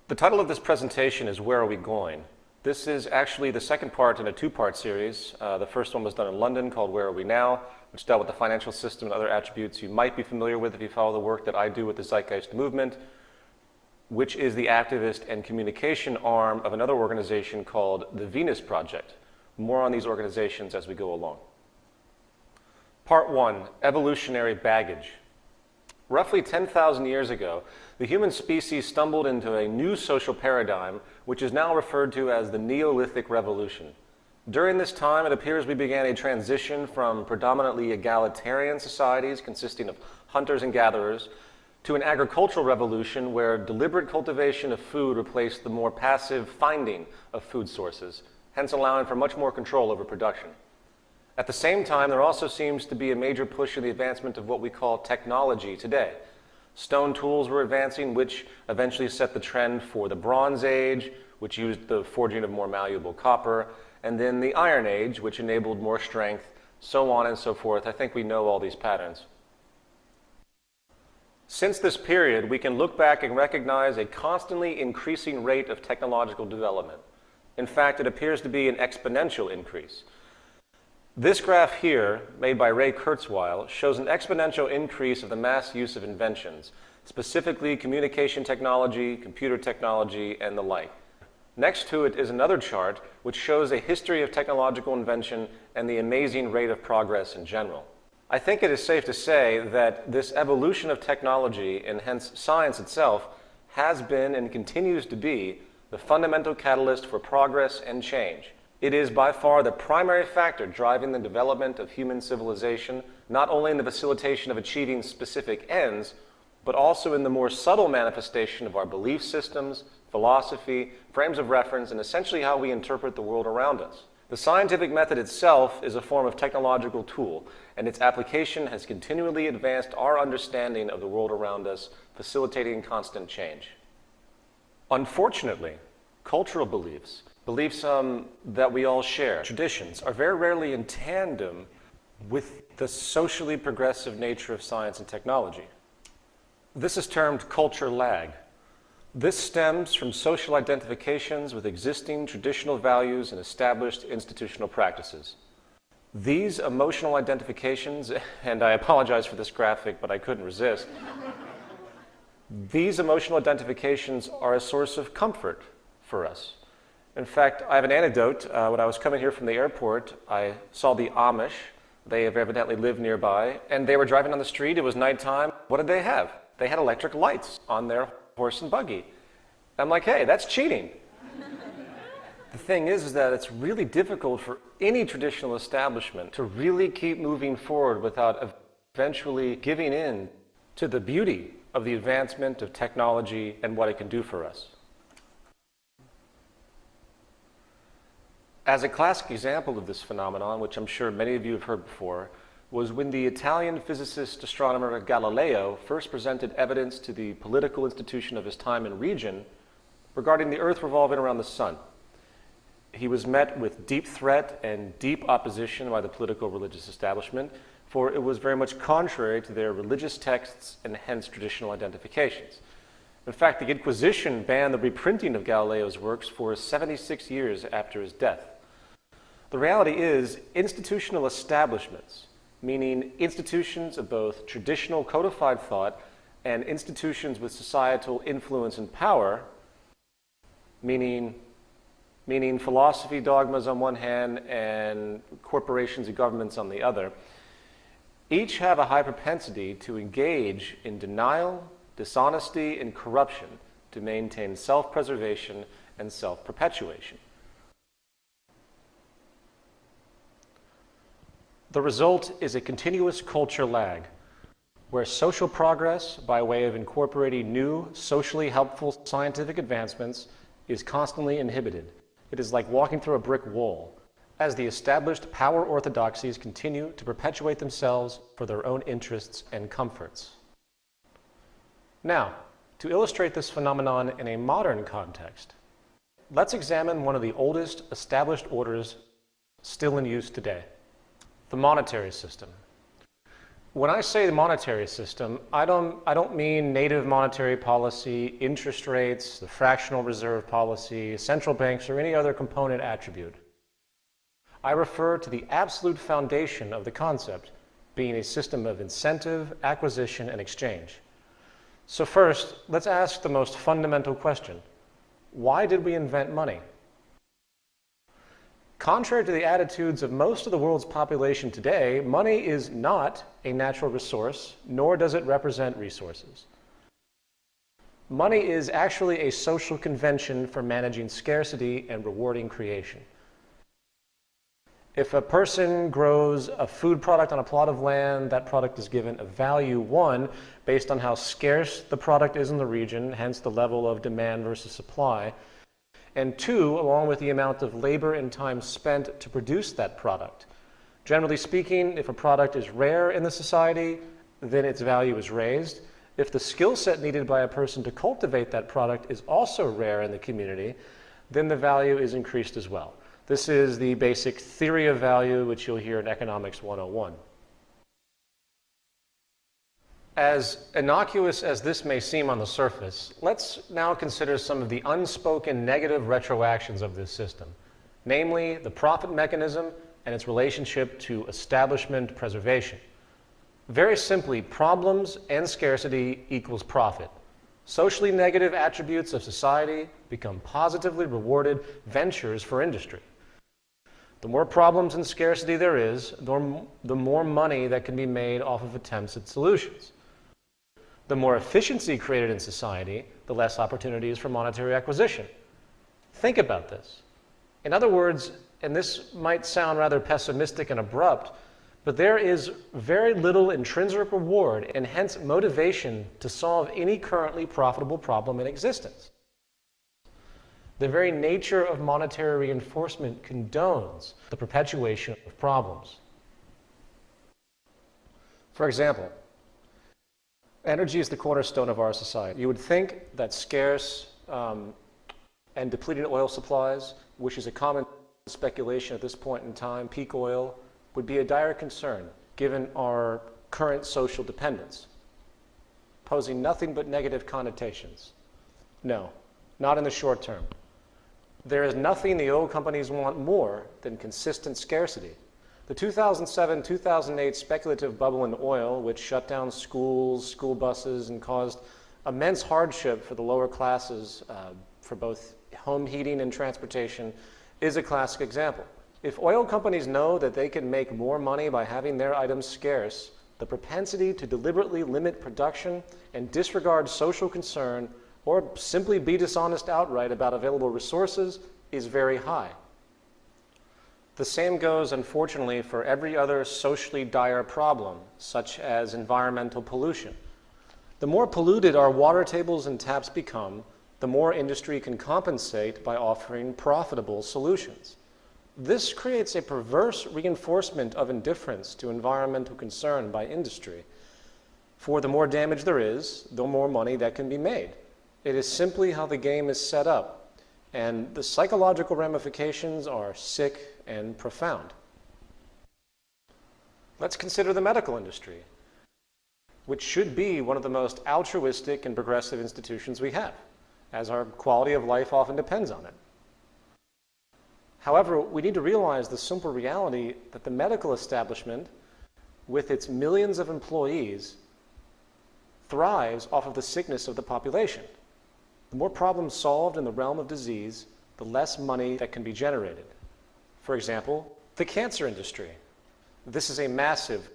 The title of this presentation is Where Are We Going? This is actually the second part in a two-part series. The first one was done in London called Where Are We Now?, which dealt with the financial system and other attributes you might be familiar with if you follow the work that I do with the Zeitgeist movement, which is the activist and communication arm of another organization called the Venus Project. More on these organizations as we go along. Part 1, Evolutionary Baggage. Roughly 10,000 years ago, the human species stumbled into a new social paradigm, which is now referred to as the Neolithic Revolution. During this time, it appears we began a transition from predominantly egalitarian societies consisting of hunters and gatherers to an agricultural revolution where deliberate cultivation of food replaced the more passive finding of food sources, hence allowing for much more control over production. At the same time, there also seems to be a major push in the advancement of what we call technology today. Stone tools were advancing, which eventually set the trend for the Bronze Age, which used the forging of more malleable copper, and then the Iron Age, which enabled more strength, so on and so forth. I think we know all these patterns. Since this period, we can look back and recognize a constantly increasing rate of technological development. In fact, it appears to be an exponential increase. This graph here, made by Ray Kurzweil, shows an exponential increase of the mass use of inventions, specifically communication technology, computer technology, and the like. Next to it is another chart which shows a history of technological invention and the amazing rate of progress in general. I think it is safe to say that this evolution of technology, and hence science itself, has been and continues to be the fundamental catalyst for progress and change. It is by far the primary factor driving the development of human civilization, not only in the facilitation of achieving specific ends, but also in the more subtle manifestation of our belief systems, philosophy, frames of reference, and essentially how we interpret the world around us. The scientific method itself is a form of technological tool, and its application has continually advanced our understanding of the world around us, facilitating constant change. Unfortunately, cultural beliefs that we all share, traditions, are very rarely in tandem with the socially progressive nature of science and technology. This is termed culture lag. This stems from social identifications with existing traditional values and established institutional practices. These emotional identifications, and I apologize for this graphic, but I couldn't resist, these emotional identifications are a source of comfort for us. In fact, I have an anecdote. When I was coming here from the airport, I saw the Amish. They have evidently lived nearby, and they were driving on the street. It was nighttime. What did they have? They had electric lights on their horse and buggy. I'm like, hey, that's cheating. The thing is that it's really difficult for any traditional establishment to really keep moving forward without eventually giving in to the beauty of the advancement of technology and what it can do for us. As a classic example of this phenomenon, which I'm sure many of you have heard before, was when the Italian physicist astronomer Galileo first presented evidence to the political institution of his time and region regarding the Earth revolving around the sun. He was met with deep threat and deep opposition by the political religious establishment, for it was very much contrary to their religious texts and hence traditional identifications. In fact, the Inquisition banned the reprinting of Galileo's works for 76 years after his death. The reality is, institutional establishments, meaning institutions of both traditional codified thought and institutions with societal influence and power, meaning philosophy dogmas on one hand and corporations and governments on the other, each have a high propensity to engage in denial, dishonesty, and corruption to maintain self-preservation and self-perpetuation. The result is a continuous culture lag, where social progress, by way of incorporating new, socially helpful scientific advancements, is constantly inhibited. It is like walking through a brick wall, as the established power orthodoxies continue to perpetuate themselves for their own interests and comforts. Now, to illustrate this phenomenon in a modern context, let's examine one of the oldest established orders still in use today, the monetary system. When I say the monetary system, I don't mean native monetary policy, interest rates, the fractional reserve policy, central banks, or any other component attribute. I refer to the absolute foundation of the concept being a system of incentive, acquisition, and exchange. So first, let's ask the most fundamental question. Why did we invent money? Contrary to the attitudes of most of the world's population today, money is not a natural resource, nor does it represent resources. Money is actually a social convention for managing scarcity and rewarding creation. If a person grows a food product on a plot of land, that product is given a value, 1, based on how scarce the product is in the region, hence the level of demand versus supply, and 2, along with the amount of labor and time spent to produce that product. Generally speaking, if a product is rare in the society, then its value is raised. If the skill set needed by a person to cultivate that product is also rare in the community, then the value is increased as well. This is the basic theory of value, which you'll hear in Economics 101. As innocuous as this may seem on the surface, let's now consider some of the unspoken negative retroactions of this system, namely the profit mechanism and its relationship to establishment preservation. Very simply, problems and scarcity equals profit. Socially negative attributes of society become positively rewarded ventures for industry. The more problems and scarcity there is, the more money that can be made off of attempts at solutions. The more efficiency created in society, the less opportunities for monetary acquisition. Think about this. In other words, and this might sound rather pessimistic and abrupt, but there is very little intrinsic reward and hence motivation to solve any currently profitable problem in existence. The very nature of monetary reinforcement condones the perpetuation of problems. For example, energy is the cornerstone of our society. You would think that scarce and depleting oil supplies, which is a common speculation at this point in time, peak oil, would be a dire concern given our current social dependence, posing nothing but negative connotations. No, not in the short term. There is nothing the oil companies want more than consistent scarcity. The 2007-2008 speculative bubble in oil, which shut down schools, school buses, and caused immense hardship for the lower classes for both home heating and transportation, is a classic example. If oil companies know that they can make more money by having their items scarce, the propensity to deliberately limit production and disregard social concern or simply be dishonest outright about available resources is very high. The same goes, unfortunately, for every other socially dire problem, such as environmental pollution. The more polluted our water tables and taps become, the more industry can compensate by offering profitable solutions. This creates a perverse reinforcement of indifference to environmental concern by industry. For the more damage there is, the more money that can be made. It is simply how the game is set up, and the psychological ramifications are sick and profound. Let's consider the medical industry, which should be one of the most altruistic and progressive institutions we have, as our quality of life often depends on it. However, we need to realize the simple reality that the medical establishment, with its millions of employees, thrives off of the sickness of the population. The more problems solved in the realm of disease, the less money that can be generated. For example, the cancer industry. This is a massive,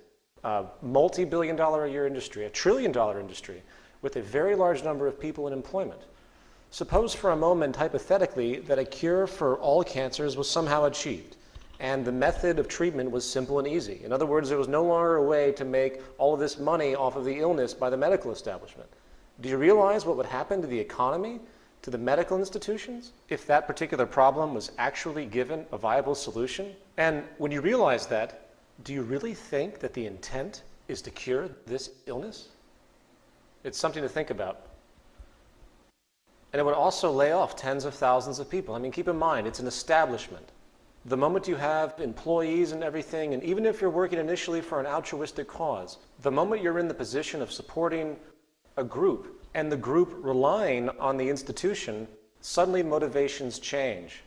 multi-billion-dollar a year industry, $1 trillion industry, with a very large number of people in employment. Suppose for a moment, hypothetically, that a cure for all cancers was somehow achieved, and the method of treatment was simple and easy. In other words, there was no longer a way to make all of this money off of the illness by the medical establishment. Do you realize what would happen to the economy, to the medical institutions, if that particular problem was actually given a viable solution? And when you realize that, do you really think that the intent is to cure this illness? It's something to think about. And it would also lay off tens of thousands of people. I mean, keep in mind, it's an establishment. The moment you have employees and everything, and even if you're working initially for an altruistic cause, the moment you're in the position of supporting a group and the group relying on the institution, suddenly motivations change.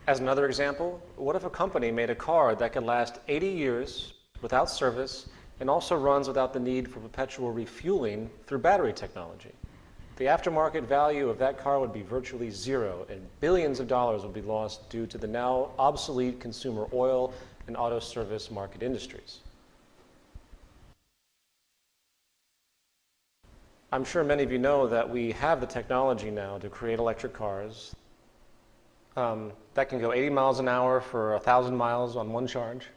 As another example, what if a company made a car that could last 80 years without service and also runs without the need for perpetual refueling through battery technology? The aftermarket value of that car would be virtually zero, and billions of dollars would be lost due to the now obsolete consumer oil and auto service market industries. I'm sure many of you know that we have the technology now to create electric cars that can go 80 miles an hour for 1,000 miles on one charge.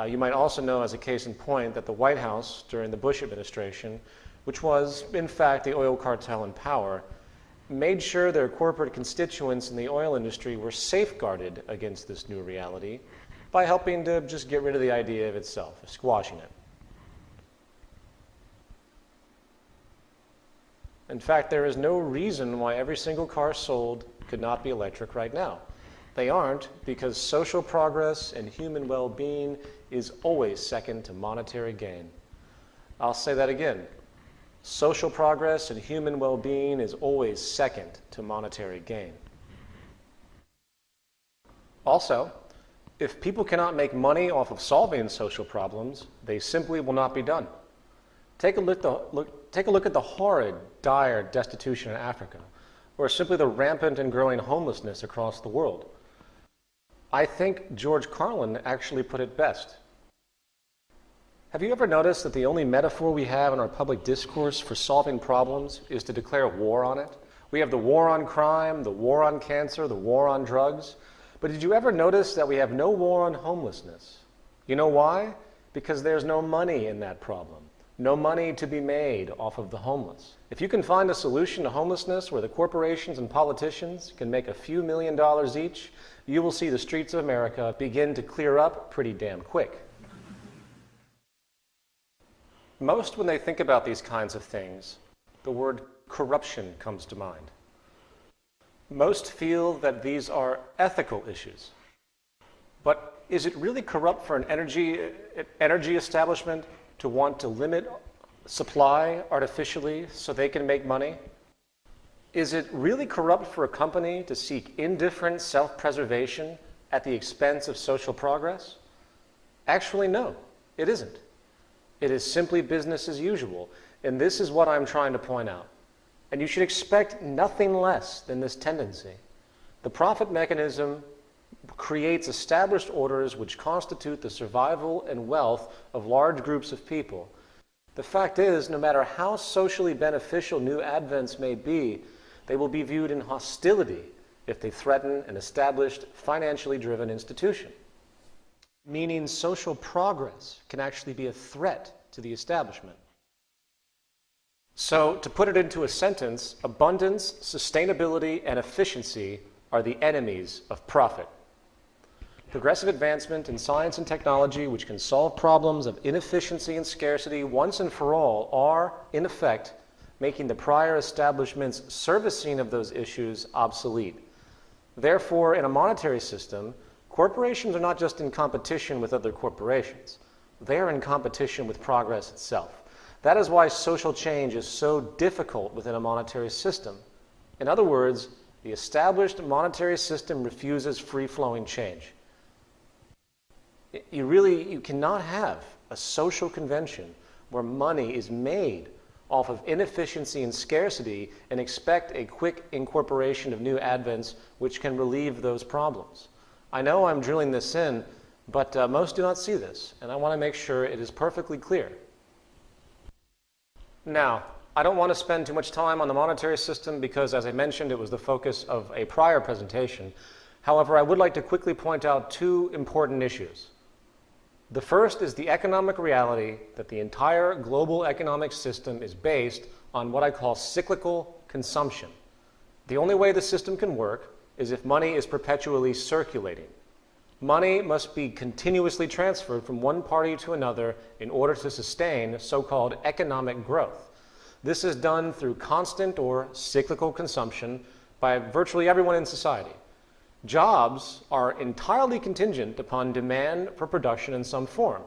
You might also know, as a case in point, that the White House during the Bush administration, which was, in fact, the oil cartel in power, made sure their corporate constituents in the oil industry were safeguarded against this new reality by helping to just get rid of the idea of itself, squashing it. In fact, there is no reason why every single car sold could not be electric right now. They aren't, because social progress and human well-being is always second to monetary gain. I'll say that again. Social progress and human well-being is always second to monetary gain. Also, if people cannot make money off of solving social problems, they simply will not be done. Take a look at the horrid, dire destitution in Africa, or simply the rampant and growing homelessness across the world. I think George Carlin actually put it best. Have you ever noticed that the only metaphor we have in our public discourse for solving problems is to declare war on it? We have the war on crime, the war on cancer, the war on drugs. But did you ever notice that we have no war on homelessness? You know why? Because there's no money in that problem. No money to be made off of the homeless. If you can find a solution to homelessness where the corporations and politicians can make a few $1,000,000 each, you will see the streets of America begin to clear up pretty damn quick. Most, when they think about these kinds of things, the word corruption comes to mind. Most feel that these are ethical issues. But is it really corrupt for an energy establishment to want to limit supply artificially so they can make money? Is it really corrupt for a company to seek indifferent self-preservation at the expense of social progress? Actually, no, it isn't. It is simply business as usual, and this is what I'm trying to point out. And you should expect nothing less than this tendency. The profit mechanism creates established orders which constitute the survival and wealth of large groups of people. The fact is, no matter how socially beneficial new advents may be, they will be viewed in hostility if they threaten an established, financially driven institution. Meaning social progress can actually be a threat to the establishment. So, to put it into a sentence, abundance, sustainability, and efficiency are the enemies of profit. Progressive advancement in science and technology which can solve problems of inefficiency and scarcity once and for all are, in effect, making the prior establishment's servicing of those issues obsolete. Therefore, in a monetary system, corporations are not just in competition with other corporations. They are in competition with progress itself. That is why social change is so difficult within a monetary system. In other words, the established monetary system refuses free-flowing change. You cannot have a social convention where money is made off of inefficiency and scarcity and expect a quick incorporation of new advents which can relieve those problems. I know I'm drilling this in, but most do not see this, and I want to make sure it is perfectly clear. Now, I don't want to spend too much time on the monetary system because, as I mentioned, it was the focus of a prior presentation. However, I would like to quickly point out two important issues. The first is the economic reality that the entire global economic system is based on what I call cyclical consumption. The only way the system can work is if money is perpetually circulating. Money must be continuously transferred from one party to another in order to sustain so-called economic growth. This is done through constant or cyclical consumption by virtually everyone in society. Jobs are entirely contingent upon demand for production in some form.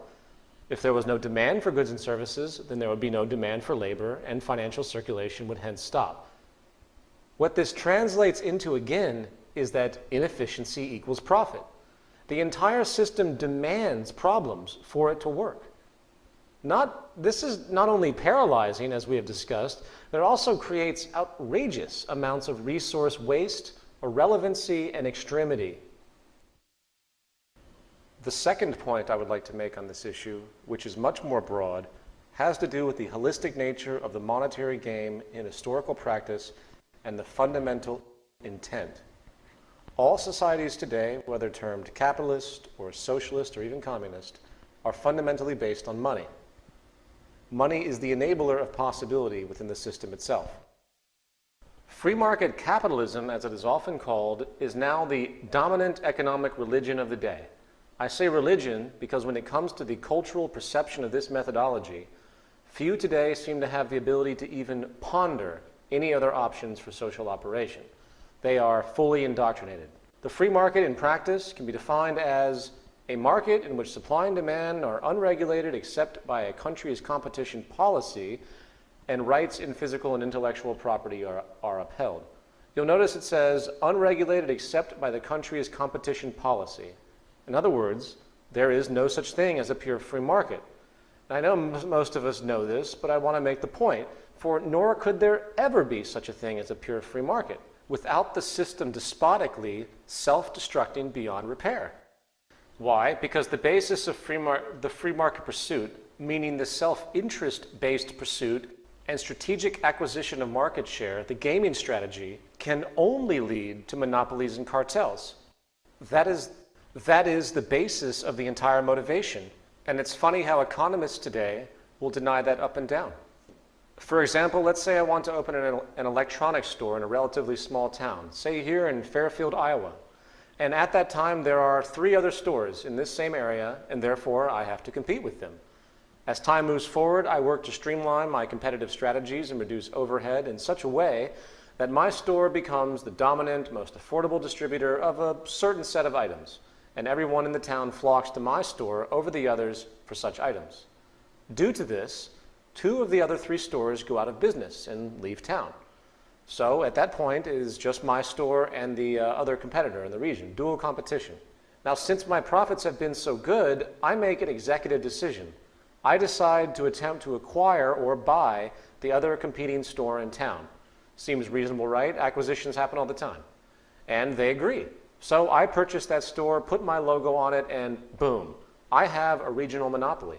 If there was no demand for goods and services, then there would be no demand for labor, and financial circulation would hence stop. What this translates into, again, is that inefficiency equals profit. The entire system demands problems for it to work. This is not only paralyzing, as we have discussed, but it also creates outrageous amounts of resource waste, irrelevancy, and extremity. The second point I would like to make on this issue, which is much more broad, has to do with the holistic nature of the monetary game in historical practice and the fundamental intent. All societies today, whether termed capitalist or socialist or even communist, are fundamentally based on money. Money is the enabler of possibility within the system itself. Free market capitalism, as it is often called, is now the dominant economic religion of the day. I say religion because when it comes to the cultural perception of this methodology, few today seem to have the ability to even ponder any other options for social operation. They are fully indoctrinated. The free market in practice can be defined as a market in which supply and demand are unregulated except by a country's competition policy, and rights in physical and intellectual property are upheld. You'll notice it says unregulated except by the country's competition policy. In other words, there is no such thing as a pure free market. And I know most of us know this, but I want to make the point, for nor could there ever be such a thing as a pure free market without the system despotically self-destructing beyond repair. Why? Because the basis of the free market pursuit, meaning the self-interest-based pursuit and strategic acquisition of market share, the gaming strategy, can only lead to monopolies and cartels. That is the basis of the entire motivation. And it's funny how economists today will deny that up and down. For example, let's say I want to open an electronics store in a relatively small town, say here in Fairfield, Iowa. And at that time, there are 3 other stores in this same area, and therefore I have to compete with them. As time moves forward, I work to streamline my competitive strategies and reduce overhead in such a way that my store becomes the dominant, most affordable distributor of a certain set of items, and everyone in the town flocks to my store over the others for such items. Due to this, 2 of the other 3 stores go out of business and leave town. So at that point, it is just my store and the other competitor in the region, dual competition. Now, since my profits have been so good, I make an executive decision. I decide to attempt to acquire or buy the other competing store in town. Seems reasonable, right? Acquisitions happen all the time. And they agree. So I purchase that store, put my logo on it, and boom, I have a regional monopoly.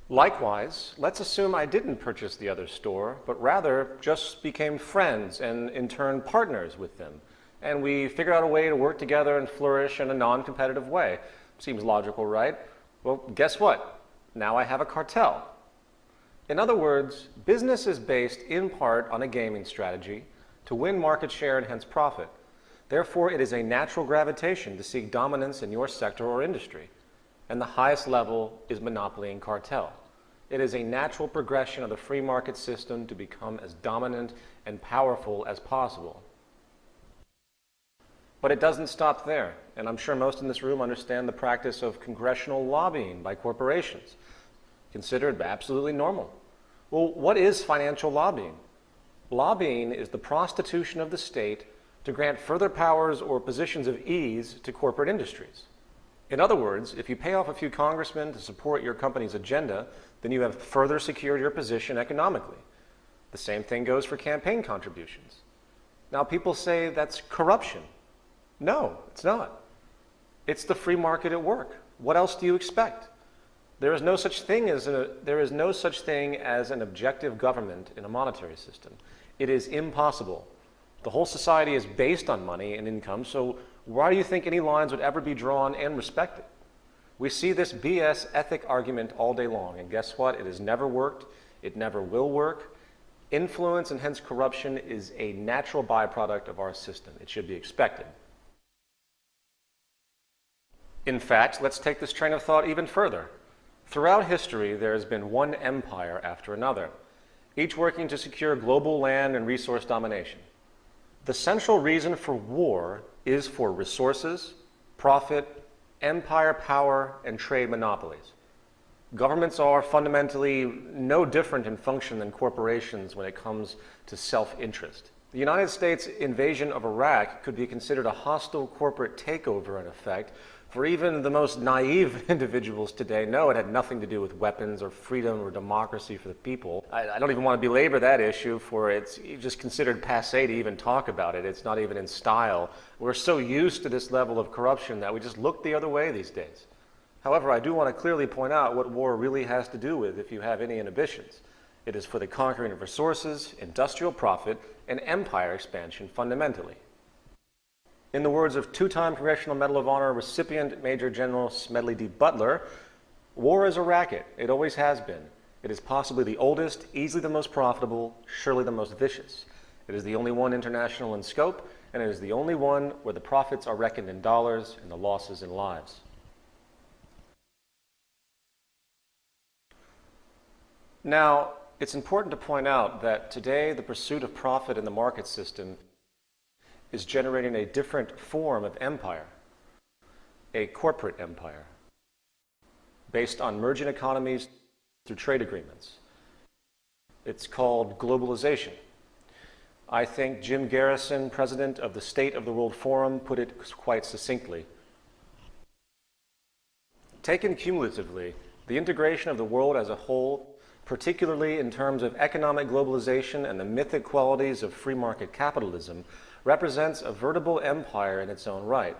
Likewise, let's assume I didn't purchase the other store, but rather just became friends and in turn partners with them. And we figured out a way to work together and flourish in a non-competitive way. Seems logical, right? Well, guess what? Now I have a cartel. In other words, business is based in part on a gaming strategy to win market share and hence profit. Therefore, it is a natural gravitation to seek dominance in your sector or industry. And the highest level is monopoly and cartel. It is a natural progression of the free market system to become as dominant and powerful as possible. But it doesn't stop there, and I'm sure most in this room understand the practice of congressional lobbying by corporations, considered absolutely normal. Well, what is financial lobbying? Lobbying is the prostitution of the state to grant further powers or positions of ease to corporate industries. In other words, if you pay off a few congressmen to support your company's agenda, then you have further secured your position economically. The same thing goes for campaign contributions. Now, people say that's corruption. No, it's not. It's the free market at work. What else do you expect? There is no such thing as an objective government in a monetary system. It is impossible. The whole society is based on money and income, so why do you think any lines would ever be drawn and respected? We see this BS ethic argument all day long, and guess what? It has never worked. It never will work. Influence and hence corruption is a natural byproduct of our system. It should be expected. In fact, let's take this train of thought even further. Throughout history, there has been one empire after another, each working to secure global land and resource domination. The central reason for war is for resources, profit, empire power, and trade monopolies. Governments are fundamentally no different in function than corporations when it comes to self-interest. The United States invasion of Iraq could be considered a hostile corporate takeover in effect, for even the most naive individuals today know it had nothing to do with weapons or freedom or democracy for the people. I don't even want to belabor that issue, for it's just considered passé to even talk about it. It's not even in style. We're so used to this level of corruption that we just look the other way these days. However, I do want to clearly point out what war really has to do with if you have any inhibitions. It is for the conquering of resources, industrial profit, and empire expansion fundamentally. In the words of two-time Congressional Medal of Honor recipient Major General Smedley D. Butler, war is a racket. It always has been. It is possibly the oldest, easily the most profitable, surely the most vicious. It is the only one international in scope, and it is the only one where the profits are reckoned in dollars and the losses in lives. Now, it's important to point out that today the pursuit of profit in the market system is generating a different form of empire, a corporate empire, based on merging economies through trade agreements. It's called globalization. I think Jim Garrison, president of the State of the World Forum, put it quite succinctly. Taken cumulatively, the integration of the world as a whole, particularly in terms of economic globalization and the mythic qualities of free market capitalism, represents a veritable empire in its own right.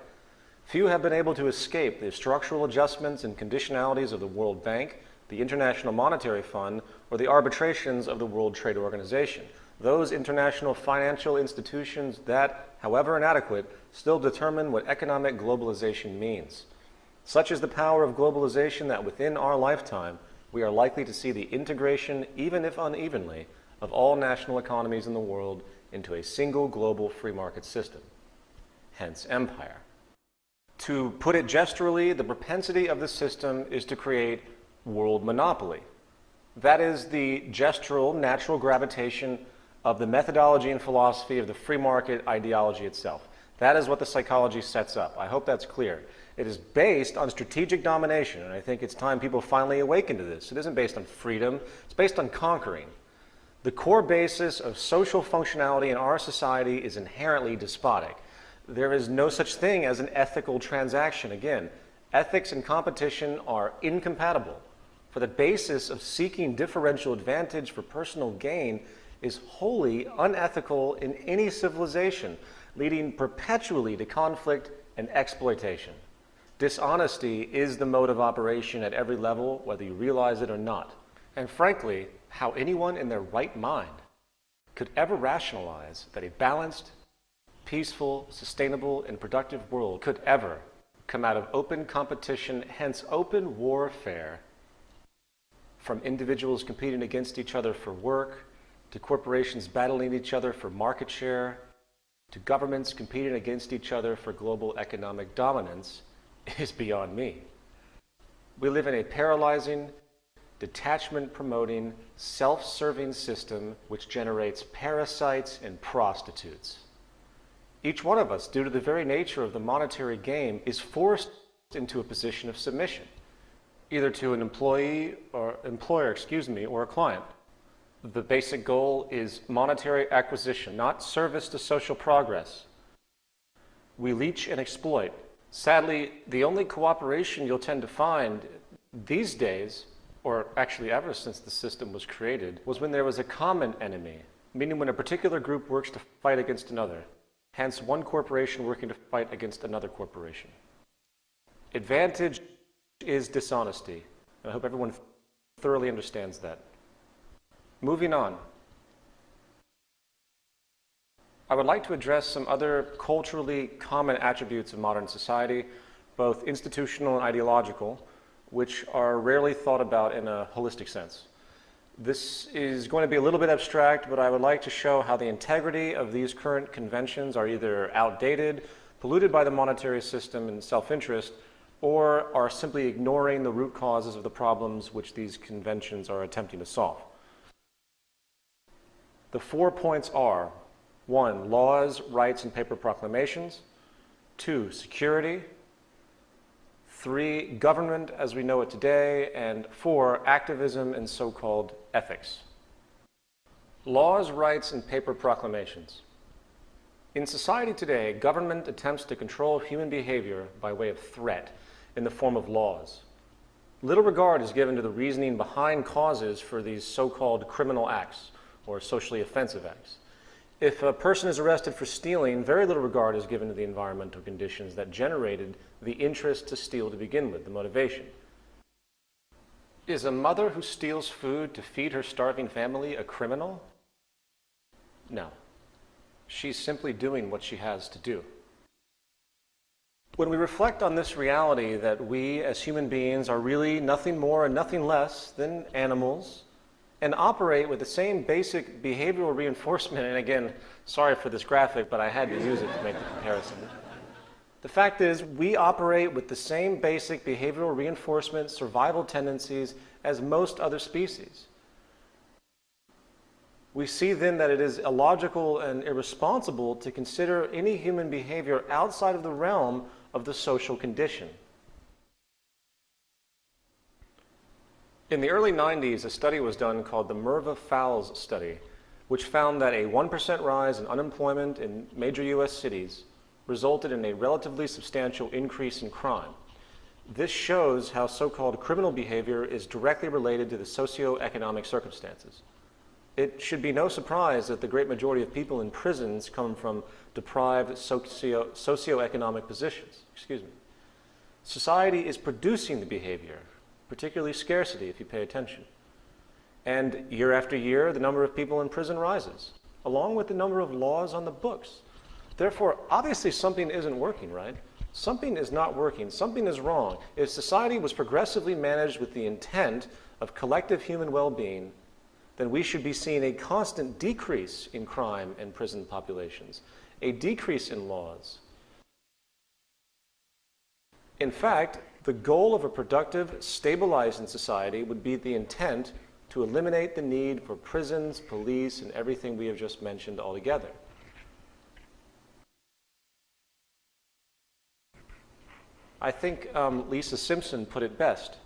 Few have been able to escape the structural adjustments and conditionalities of the World Bank, the International Monetary Fund, or the arbitrations of the World Trade Organization. Those international financial institutions that, however inadequate, still determine what economic globalization means. Such is the power of globalization that within our lifetime, we are likely to see the integration, even if unevenly, of all national economies in the world into a single global free market system, hence empire. To put it gesturally, the propensity of the system is to create world monopoly. That is the gestural natural gravitation of the methodology and philosophy of the free market ideology itself. That is what the psychology sets up. I hope that's clear. It is based on strategic domination, and I think it's time people finally awaken to this. It isn't based on freedom, it's based on conquering. The core basis of social functionality in our society is inherently despotic. There is no such thing as an ethical transaction. Again, ethics and competition are incompatible. For the basis of seeking differential advantage for personal gain is wholly unethical in any civilization, leading perpetually to conflict and exploitation. Dishonesty is the mode of operation at every level, whether you realize it or not. And frankly, how anyone in their right mind could ever rationalize that a balanced, peaceful, sustainable, and productive world could ever come out of open competition, hence open warfare, from individuals competing against each other for work, to corporations battling each other for market share, to governments competing against each other for global economic dominance, is beyond me. We live in a paralyzing, detachment-promoting, self-serving system which generates parasites and prostitutes. Each one of us, due to the very nature of the monetary game, is forced into a position of submission, either to an employer, or a client. The basic goal is monetary acquisition, not service to social progress. We leech and exploit. Sadly, the only cooperation you'll tend to find these days, or actually ever since the system was created, was when there was a common enemy, meaning when a particular group works to fight against another, hence one corporation working to fight against another corporation. Advantage is dishonesty. I hope everyone thoroughly understands that. Moving on. I would like to address some other culturally common attributes of modern society, both institutional and ideological, which are rarely thought about in a holistic sense. This is going to be a little bit abstract, but I would like to show how the integrity of these current conventions are either outdated, polluted by the monetary system and self-interest, or are simply ignoring the root causes of the problems which these conventions are attempting to solve. The 4 points are: 1, laws, rights, and paper proclamations. 2, security. 3, government as we know it today. And 4, activism and so-called ethics. Laws, rights, and paper proclamations. In society today, government attempts to control human behavior by way of threat in the form of laws. Little regard is given to the reasoning behind causes for these so-called criminal acts or socially offensive acts. If a person is arrested for stealing, very little regard is given to the environmental conditions that generated the interest to steal to begin with, the motivation. Is a mother who steals food to feed her starving family a criminal? No. She's simply doing what she has to do. When we reflect on this reality that we as human beings are really nothing more and nothing less than animals and operate with the same basic behavioral reinforcement, and again, sorry for this graphic, but I had to use it to make the comparison. The fact is, we operate with the same basic behavioral reinforcement survival tendencies as most other species. We see then that it is illogical and irresponsible to consider any human behavior outside of the realm of the social condition. In the early 90s, a study was done called the Merva-Fowles study, which found that a 1% rise in unemployment in major US cities resulted in a relatively substantial increase in crime. This shows how so-called criminal behavior is directly related to the socioeconomic circumstances. It should be no surprise that the great majority of people in prisons come from deprived socioeconomic positions. Society is producing the behavior, particularly scarcity if you pay attention. And year after year, the number of people in prison rises, along with the number of laws on the books. Therefore, obviously something isn't working, right? Something is not working. Something is wrong. If society was progressively managed with the intent of collective human well-being, then we should be seeing a constant decrease in crime and prison populations, a decrease in laws. In fact, the goal of a productive, stabilizing society would be the intent to eliminate the need for prisons, police, and everything we have just mentioned altogether. I think Lisa Simpson put it best.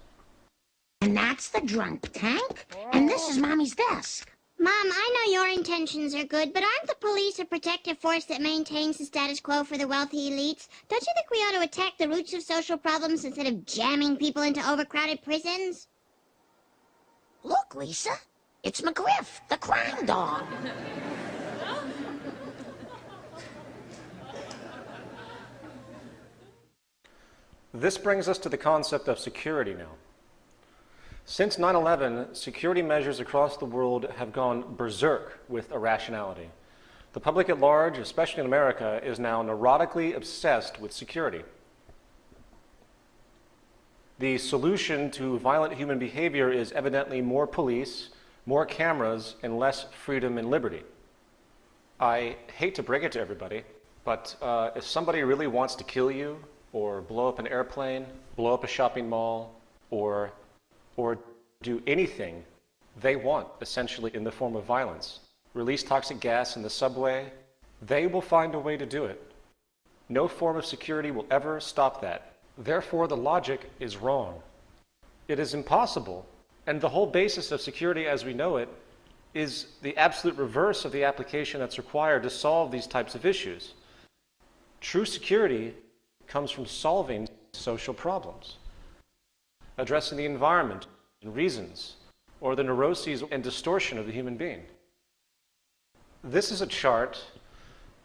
And that's the drunk tank? And this is Mommy's desk. Mom, I know your intentions are good, but aren't the police a protective force that maintains the status quo for the wealthy elites? Don't you think we ought to attack the roots of social problems instead of jamming people into overcrowded prisons? Look, Lisa. It's McGriff, the crime dog. This brings us to the concept of security now. Since 9/11, security measures across the world have gone berserk with irrationality. The public at large, especially in America, is now neurotically obsessed with security. The solution to violent human behavior is evidently more police, more cameras, and less freedom and liberty. I hate to break it to everybody, but if somebody really wants to kill you, or blow up an airplane, blow up a shopping mall, or do anything they want, essentially in the form of violence, release toxic gas in the subway, they will find a way to do it. No form of security will ever stop that. Therefore, the logic is wrong. It is impossible, and the whole basis of security as we know it is the absolute reverse of the application that's required to solve these types of issues. True security comes from solving social problems, addressing the environment and reasons, or the neuroses and distortion of the human being. This is a chart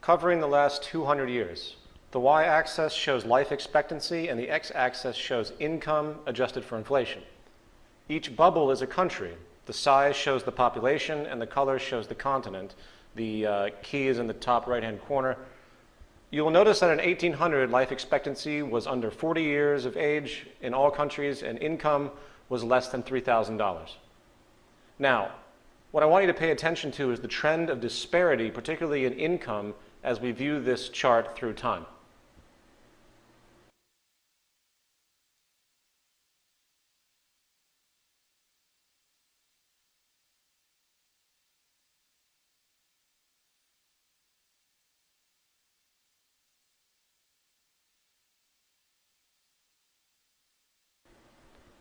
covering the last 200 years. The y-axis shows life expectancy, and the x-axis shows income adjusted for inflation. Each bubble is a country. The size shows the population, and the color shows the continent. The key is in the top right-hand corner. You will notice that in 1800, life expectancy was under 40 years of age in all countries, and income was less than $3,000. Now, what I want you to pay attention to is the trend of disparity, particularly in income, as we view this chart through time.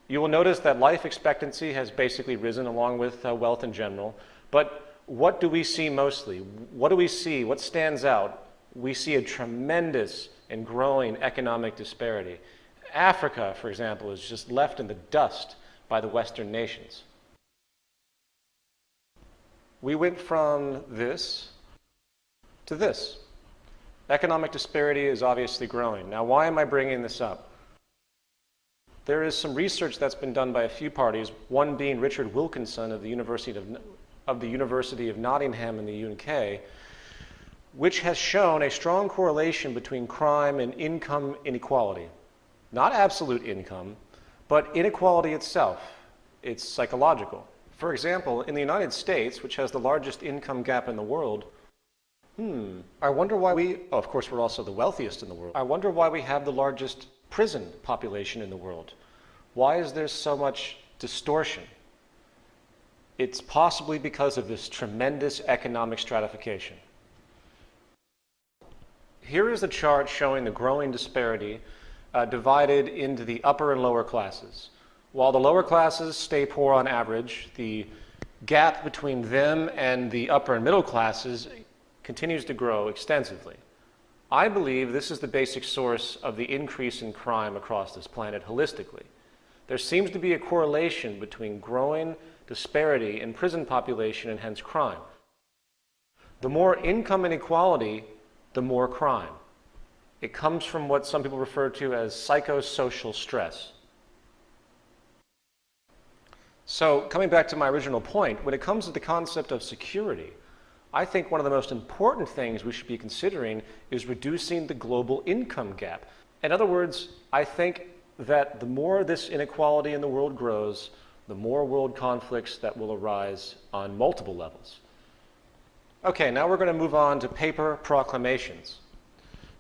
You will notice that life expectancy has basically risen along with wealth in general. But what do we see mostly? What do we see? What stands out? We see a tremendous and growing economic disparity. Africa, for example, is just left in the dust by the Western nations. We went from this to this. Economic disparity is obviously growing. Now, why am I bringing this up? There is some research that's been done by a few parties, one being Richard Wilkinson of the University of Nottingham in the UK, which has shown a strong correlation between crime and income inequality. Not absolute income, but inequality itself. It's psychological. For example, in the United States, which has the largest income gap in the world, I wonder why of course we're also the wealthiest in the world. I wonder why we have the largest prison population in the world. Why is there so much distortion? It's possibly because of this tremendous economic stratification. Here is a chart showing the growing disparity divided into the upper and lower classes. While the lower classes stay poor on average, the gap between them and the upper and middle classes continues to grow extensively. I believe this is the basic source of the increase in crime across this planet holistically. There seems to be a correlation between growing disparity in prison population and hence crime. The more income inequality, the more crime. It comes from what some people refer to as psychosocial stress. So, coming back to my original point, when it comes to the concept of security, I think one of the most important things we should be considering is reducing the global income gap. In other words, I think that the more this inequality in the world grows, the more world conflicts that will arise on multiple levels. Okay, now we're going to move on to paper proclamations.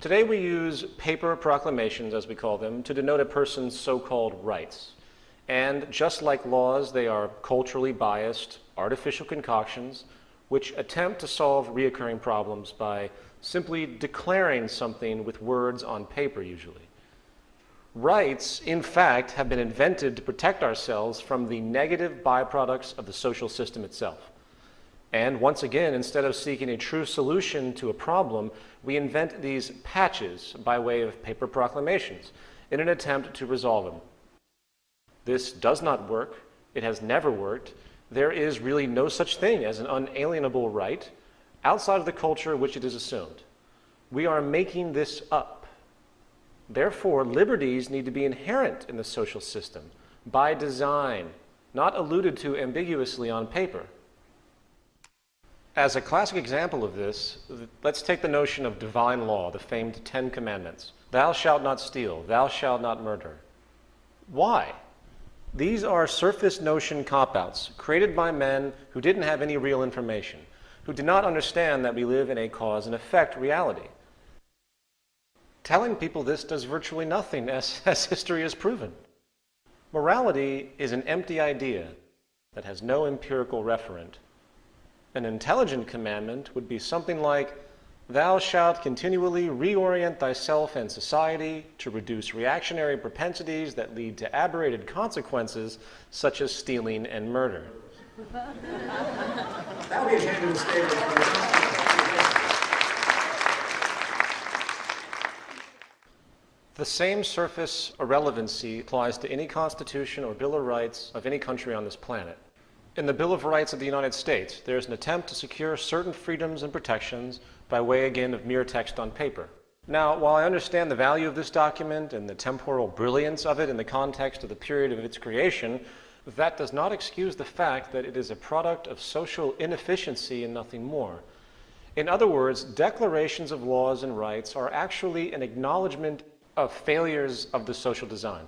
Today we use paper proclamations, as we call them, to denote a person's so-called rights. And just like laws, they are culturally biased, artificial concoctions, which attempt to solve reoccurring problems by simply declaring something with words on paper, usually. Rights, in fact, have been invented to protect ourselves from the negative byproducts of the social system itself. And once again, instead of seeking a true solution to a problem, we invent these patches by way of paper proclamations in an attempt to resolve them. This does not work. It has never worked. There is really no such thing as an unalienable right outside of the culture in which it is assumed. We are making this up. Therefore, liberties need to be inherent in the social system by design, not alluded to ambiguously on paper. As a classic example of this, let's take the notion of divine law, the famed 10 Commandments. Thou shalt not steal, thou shalt not murder. Why? These are surface notion cop-outs created by men who didn't have any real information, who did not understand that we live in a cause and effect reality. Telling people this does virtually nothing, as history has proven. Morality is an empty idea that has no empirical referent. An intelligent commandment would be something like, thou shalt continually reorient thyself and society to reduce reactionary propensities that lead to aberrated consequences such as stealing and murder. That would be a genuine statement. The same surface irrelevancy applies to any constitution or Bill of Rights of any country on this planet. In the Bill of Rights of the United States, there is an attempt to secure certain freedoms and protections by way, again, of mere text on paper. Now, while I understand the value of this document and the temporal brilliance of it in the context of the period of its creation, that does not excuse the fact that it is a product of social inefficiency and nothing more. In other words, declarations of laws and rights are actually an acknowledgement of failures of the social design.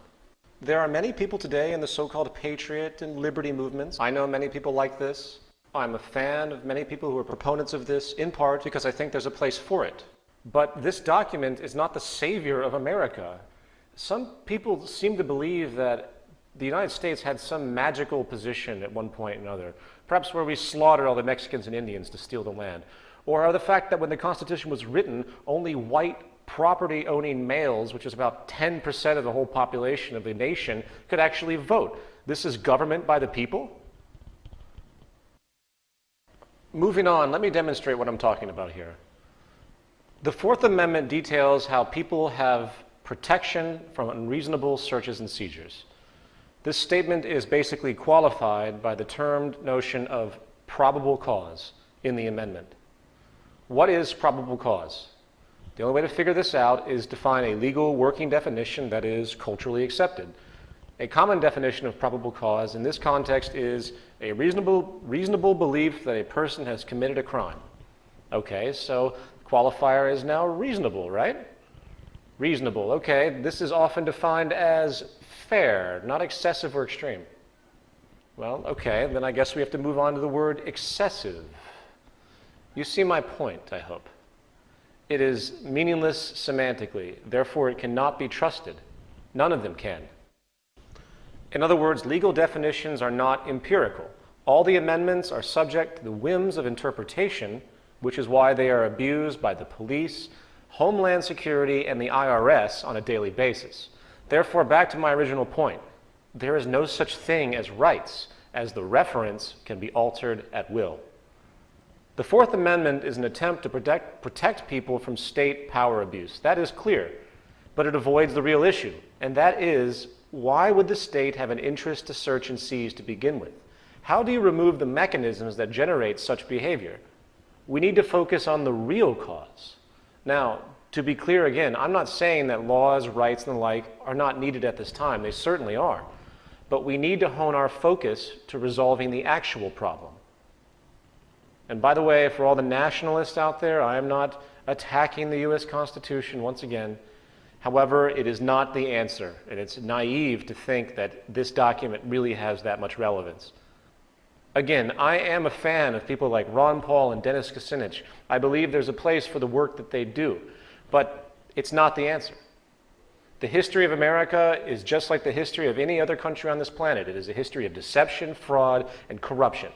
There are many people today in the so-called patriot and liberty movements. I know many people like this. I'm a fan of many people who are proponents of this, in part because I think there's a place for it. But this document is not the savior of America. Some people seem to believe that the United States had some magical position at one point or another, perhaps where we slaughtered all the Mexicans and Indians to steal the land, or the fact that when the Constitution was written, only white property-owning males, which is about 10% of the whole population of the nation, could actually vote. This is government by the people? Moving on, let me demonstrate what I'm talking about here. The Fourth Amendment details how people have protection from unreasonable searches and seizures. This statement is basically qualified by the termed notion of probable cause in the amendment. What is probable cause? The only way to figure this out is to find a legal working definition that is culturally accepted. A common definition of probable cause in this context is a reasonable belief that a person has committed a crime. Okay, so qualifier is now reasonable, right? Reasonable, okay. This is often defined as fair, not excessive or extreme. Well, okay, then I guess we have to move on to the word excessive. You see my point, I hope. It is meaningless semantically, therefore it cannot be trusted. None of them can. In other words, legal definitions are not empirical. All the amendments are subject to the whims of interpretation, which is why they are abused by the police, Homeland Security, and the IRS on a daily basis. Therefore, back to my original point, there is no such thing as rights, as the reference can be altered at will. The Fourth Amendment is an attempt to protect people from state power abuse. That is clear, but it avoids the real issue, and that is, why would the state have an interest to search and seize to begin with? How do you remove the mechanisms that generate such behavior? We need to focus on the real cause. Now, to be clear again, I'm not saying that laws, rights, and the like are not needed at this time. They certainly are. But we need to hone our focus to resolving the actual problem. And by the way, for all the nationalists out there, I am not attacking the U.S. Constitution once again. However, it is not the answer, and it's naive to think that this document really has that much relevance. Again, I am a fan of people like Ron Paul and Dennis Kucinich. I believe there's a place for the work that they do, but it's not the answer. The history of America is just like the history of any other country on this planet. It is a history of deception, fraud, and corruption.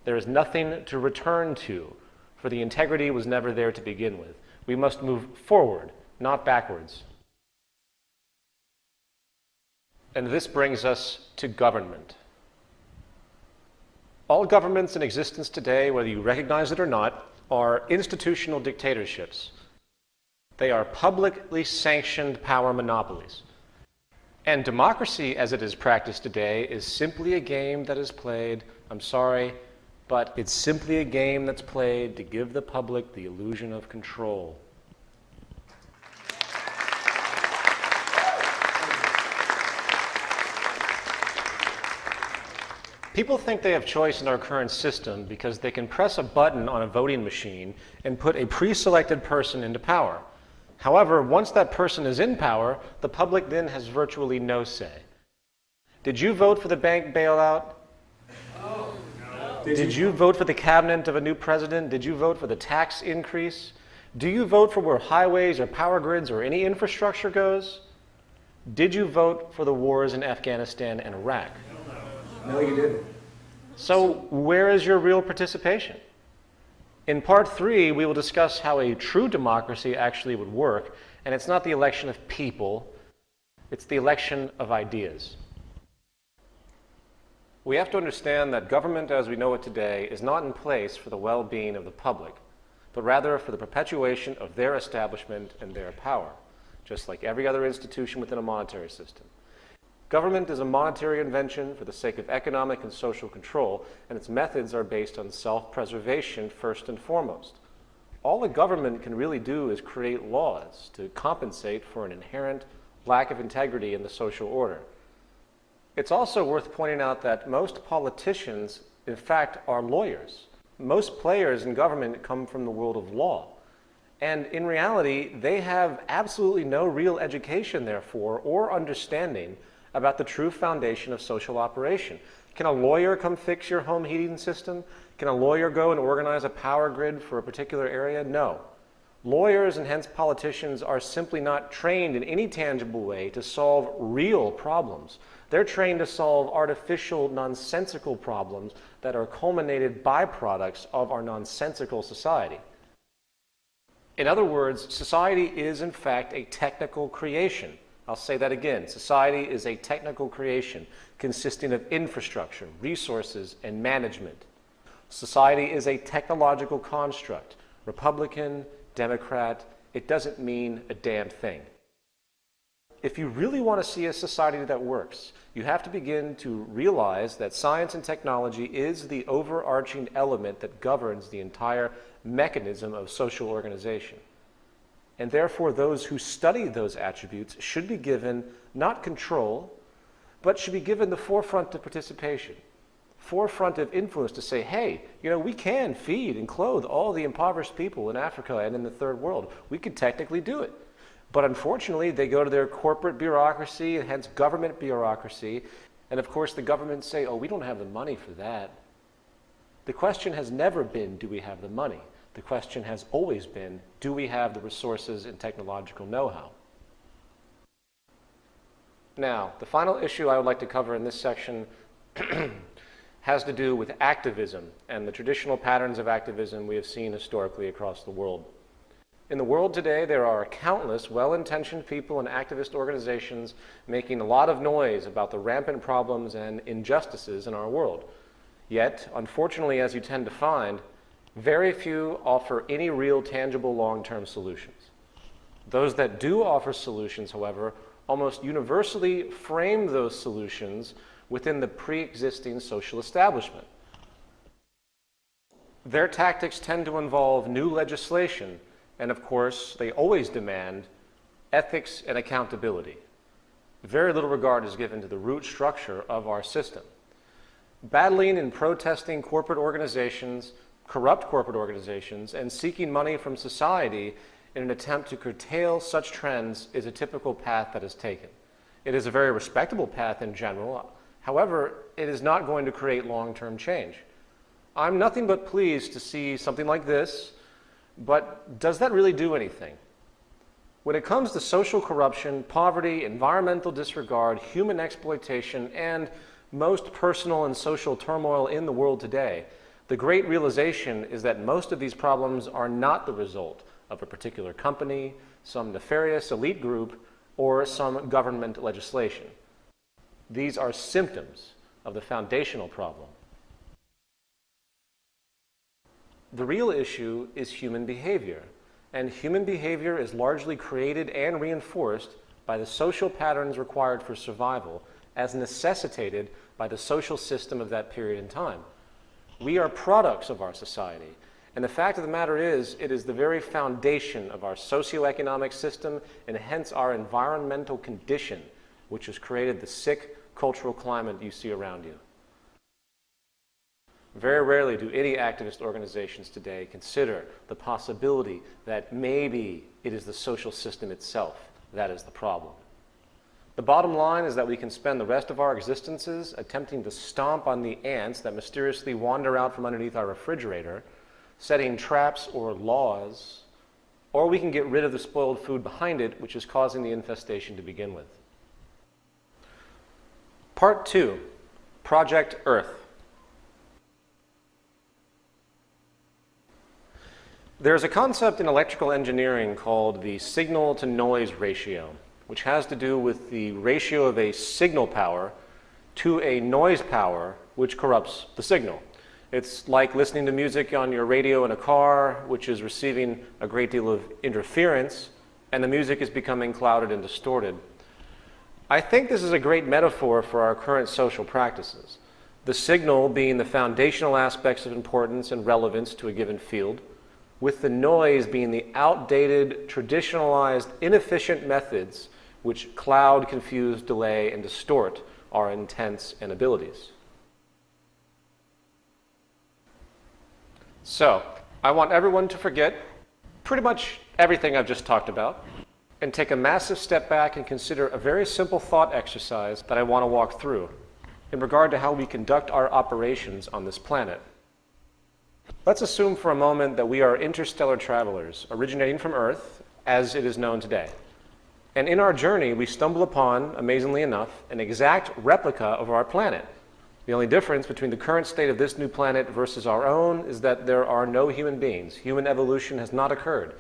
There is nothing to return to, for the integrity was never there to begin with. We must move forward, not backwards. And this brings us to government. All governments in existence today, whether you recognize it or not, are institutional dictatorships. They are publicly sanctioned power monopolies. And democracy as it is practiced today is simply a game that is played, I'm sorry, but it's simply a game that's played to give the public the illusion of control. People think they have choice in our current system because they can press a button on a voting machine and put a pre-selected person into power. However, once that person is in power, the public then has virtually no say. Did you vote for the bank bailout? No. Did you vote for the cabinet of a new president? Did you vote for the tax increase? Do you vote for where highways or power grids or any infrastructure goes? Did you vote for the wars in Afghanistan and Iraq? No, you didn't. So where is your real participation? In part 3, we will discuss how a true democracy actually would work, and it's not the election of people, it's the election of ideas. We have to understand that government as we know it today is not in place for the well-being of the public, but rather for the perpetuation of their establishment and their power, just like every other institution within a monetary system. Government is a monetary invention for the sake of economic and social control, and its methods are based on self-preservation first and foremost. All a government can really do is create laws to compensate for an inherent lack of integrity in the social order. It's also worth pointing out that most politicians, in fact, are lawyers. Most players in government come from the world of law. And in reality, they have absolutely no real education, therefore, or understanding about the true foundation of social operation. Can a lawyer come fix your home heating system? Can a lawyer go and organize a power grid for a particular area? No. Lawyers and hence politicians are simply not trained in any tangible way to solve real problems. They're trained to solve artificial, nonsensical problems that are culminated byproducts of our nonsensical society. In other words, society is in fact a technical creation. I'll say that again. Society is a technical creation consisting of infrastructure, resources, and management. Society is a technological construct. Republican, Democrat, it doesn't mean a damn thing. If you really want to see a society that works, you have to begin to realize that science and technology is the overarching element that governs the entire mechanism of social organization. And therefore, those who study those attributes should be given not control, but should be given the forefront of participation, forefront of influence to say, hey, we can feed and clothe all the impoverished people in Africa and in the third world. We could technically do it. But unfortunately, they go to their corporate bureaucracy and hence government bureaucracy. And of course, the governments say, oh, we don't have the money for that. The question has never been, do we have the money? The question has always been, do we have the resources and technological know-how? Now, the final issue I would like to cover in this section has to do with activism and the traditional patterns of activism we have seen historically across the world. In the world today, there are countless well-intentioned people and activist organizations making a lot of noise about the rampant problems and injustices in our world. Yet, unfortunately, as you tend to find, very few offer any real tangible long-term solutions. Those that do offer solutions, however, almost universally frame those solutions within the pre-existing social establishment. Their tactics tend to involve new legislation, and of course, they always demand ethics and accountability. Very little regard is given to the root structure of our system. Battling and protesting corporate organizations, corrupt corporate organizations, and seeking money from society in an attempt to curtail such trends is a typical path that is taken. It is a very respectable path in general. However, it is not going to create long-term change. I'm nothing but pleased to see something like this, but does that really do anything? When it comes to social corruption, poverty, environmental disregard, human exploitation, and most personal and social turmoil in the world today, the great realization is that most of these problems are not the result of a particular company, some nefarious elite group, or some government legislation. These are symptoms of the foundational problem. The real issue is human behavior, and human behavior is largely created and reinforced by the social patterns required for survival as necessitated by the social system of that period in time. We are products of our society, and the fact of the matter is, it is the very foundation of our socioeconomic system and hence our environmental condition which has created the sick cultural climate you see around you. Very rarely do any activist organizations today consider the possibility that maybe it is the social system itself that is the problem. The bottom line is that we can spend the rest of our existences attempting to stomp on the ants that mysteriously wander out from underneath our refrigerator, setting traps or laws, or we can get rid of the spoiled food behind it, which is causing the infestation to begin with. Part 2, Project Earth. There's a concept in electrical engineering called the signal-to-noise ratio, which has to do with the ratio of a signal power to a noise power which corrupts the signal. It's like listening to music on your radio in a car, which is receiving a great deal of interference, and the music is becoming clouded and distorted. I think this is a great metaphor for our current social practices. The signal being the foundational aspects of importance and relevance to a given field, with the noise being the outdated, traditionalized, inefficient methods which cloud, confuse, delay, and distort our intents and abilities. So, I want everyone to forget pretty much everything I've just talked about and take a massive step back and consider a very simple thought exercise that I want to walk through in regard to how we conduct our operations on this planet. Let's assume for a moment that we are interstellar travelers originating from Earth as it is known today. And in our journey, we stumble upon, amazingly enough, an exact replica of our planet. The only difference between the current state of this new planet versus our own is that there are no human beings. Human evolution has not occurred.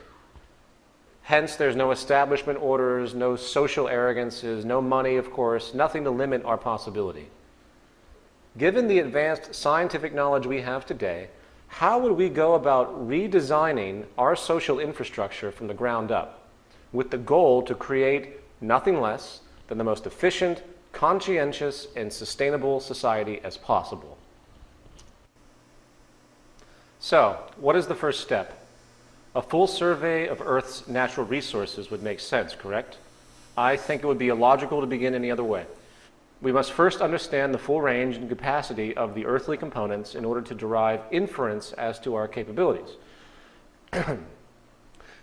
Hence, there's no establishment orders, no social arrogances, no money, of course, nothing to limit our possibility. Given the advanced scientific knowledge we have today, how would we go about redesigning our social infrastructure from the ground up, with the goal to create nothing less than the most efficient, conscientious, and sustainable society as possible? So, what is the first step? A full survey of Earth's natural resources would make sense, correct? I think it would be illogical to begin any other way. We must first understand the full range and capacity of the earthly components in order to derive inference as to our capabilities.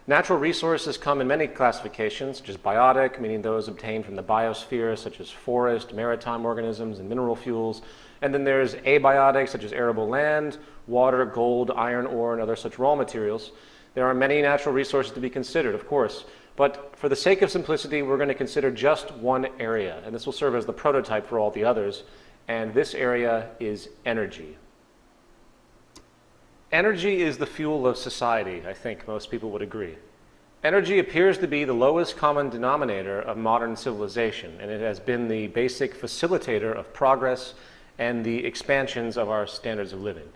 Natural resources come in many classifications, such as biotic, meaning those obtained from the biosphere, such as forest, maritime organisms, and mineral fuels. And then there's abiotic, such as arable land, water, gold, iron ore, and other such raw materials. There are many natural resources to be considered, of course, but for the sake of simplicity, we're going to consider just one area, and this will serve as the prototype for all the others, and this area is energy. Energy is the fuel of society, I think most people would agree. Energy appears to be the lowest common denominator of modern civilization, and it has been the basic facilitator of progress and the expansions of our standards of living.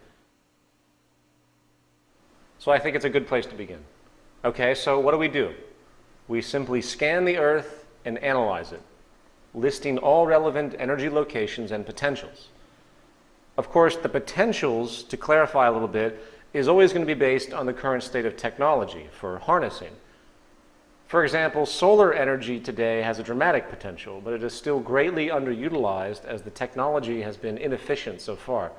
So I think it's a good place to begin. Okay, so what do? We simply scan the Earth and analyze it, listing all relevant energy locations and potentials. Of course, the potentials, to clarify a little bit, is always going to be based on the current state of technology for harnessing. For example, solar energy today has a dramatic potential, but it is still greatly underutilized as the technology has been inefficient so far.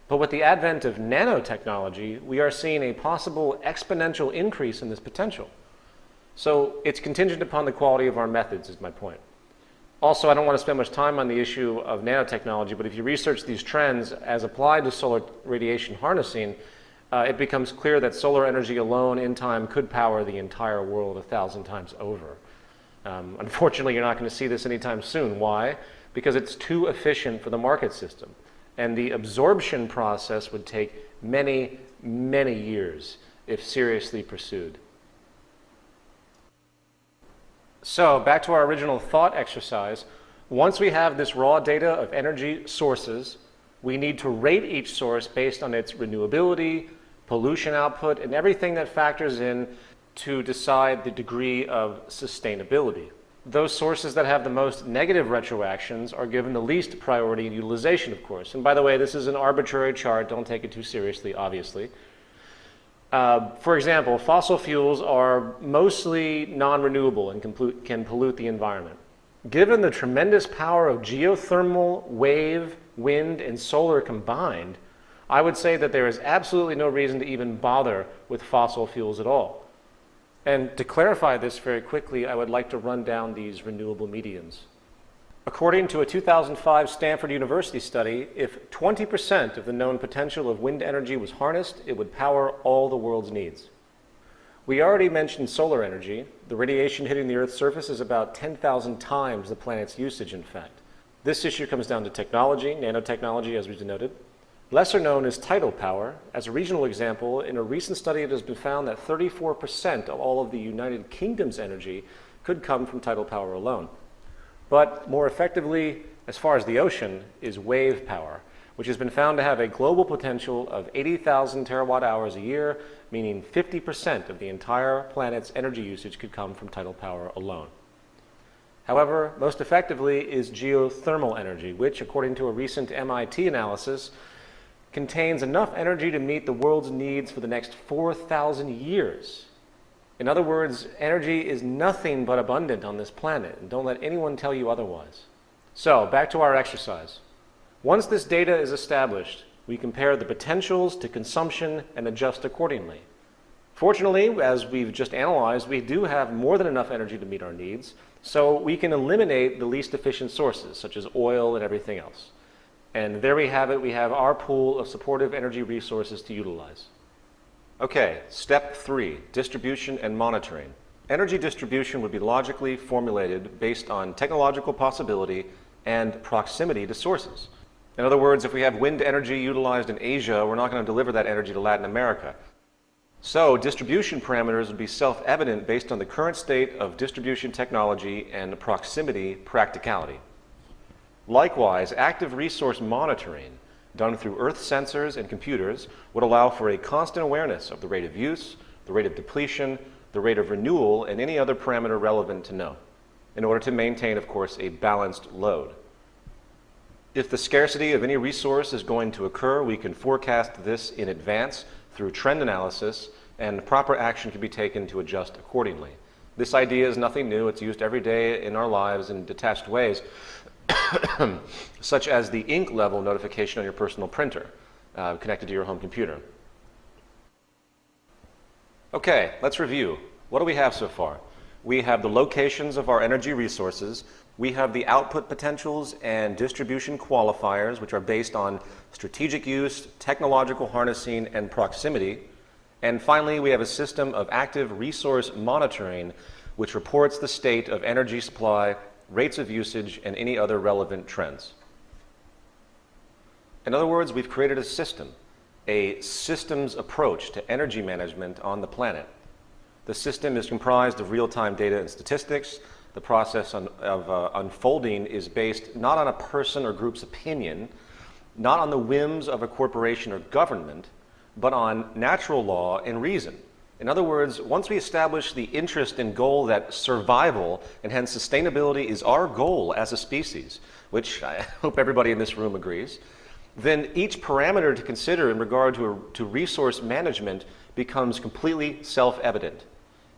But with the advent of nanotechnology, we are seeing a possible exponential increase in this potential. So it's contingent upon the quality of our methods, is my point. Also, I don't want to spend much time on the issue of nanotechnology, but if you research these trends as applied to solar radiation harnessing, it becomes clear that solar energy alone in time could power the entire world 1,000 times over. Unfortunately, you're not going to see this anytime soon. Why? Because it's too efficient for the market system. And the absorption process would take many, many years if seriously pursued. So, back to our original thought exercise. Once we have this raw data of energy sources, we need to rate each source based on its renewability, pollution output, and everything that factors in to decide the degree of sustainability. Those sources that have the most negative retroactions are given the least priority in utilization, of course. And by the way, this is an arbitrary chart. Don't take it too seriously, obviously. For example, fossil fuels are mostly non-renewable and can pollute the environment. Given the tremendous power of geothermal, wave, wind, and solar combined, I would say that there is absolutely no reason to even bother with fossil fuels at all. And to clarify this very quickly, I would like to run down these renewable mediums. According to a 2005 Stanford University study, if 20% of the known potential of wind energy was harnessed, it would power all the world's needs. We already mentioned solar energy. The radiation hitting the Earth's surface is about 10,000 times the planet's usage, in fact. This issue comes down to technology, nanotechnology, as we denoted. Lesser known is tidal power. As a regional example, in a recent study it has been found that 34% of all of the United Kingdom's energy could come from tidal power alone. But more effectively, as far as the ocean, is wave power, which has been found to have a global potential of 80,000 terawatt hours a year, meaning 50% of the entire planet's energy usage could come from tidal power alone. However, most effectively is geothermal energy, which, according to a recent MIT analysis, contains enough energy to meet the world's needs for the next 4,000 years. In other words, energy is nothing but abundant on this planet, and don't let anyone tell you otherwise. So, back to our exercise. Once this data is established, we compare the potentials to consumption and adjust accordingly. Fortunately, as we've just analyzed, we do have more than enough energy to meet our needs, so we can eliminate the least efficient sources, such as oil and everything else. And there we have it. We have our pool of supportive energy resources to utilize. Okay, step 3, distribution and monitoring. Energy distribution would be logically formulated based on technological possibility and proximity to sources. In other words, if we have wind energy utilized in Asia, we're not going to deliver that energy to Latin America. So distribution parameters would be self-evident based on the current state of distribution technology and proximity practicality. Likewise, active resource monitoring done through Earth sensors and computers would allow for a constant awareness of the rate of use, the rate of depletion, the rate of renewal, and any other parameter relevant to know, in order to maintain, of course, a balanced load. If the scarcity of any resource is going to occur, we can forecast this in advance through trend analysis, and proper action can be taken to adjust accordingly. This idea is nothing new. It's used every day in our lives in detached ways, such as the ink level notification on your personal printer connected to your home computer. Okay, let's review. What do we have so far? We have the locations of our energy resources. We have the output potentials and distribution qualifiers, which are based on strategic use, technological harnessing, and proximity. And finally, we have a system of active resource monitoring, which reports the state of energy supply, rates of usage, and any other relevant trends. In other words, we've created a systems approach to energy management on the planet. The system is comprised of real-time data and statistics. The process of unfolding is based not on a person or group's opinion, not on the whims of a corporation or government, but on natural law and reason. In other words, once we establish the interest and goal that survival and hence sustainability is our goal as a species, which I hope everybody in this room agrees, then each parameter to consider in regard to resource management becomes completely self-evident.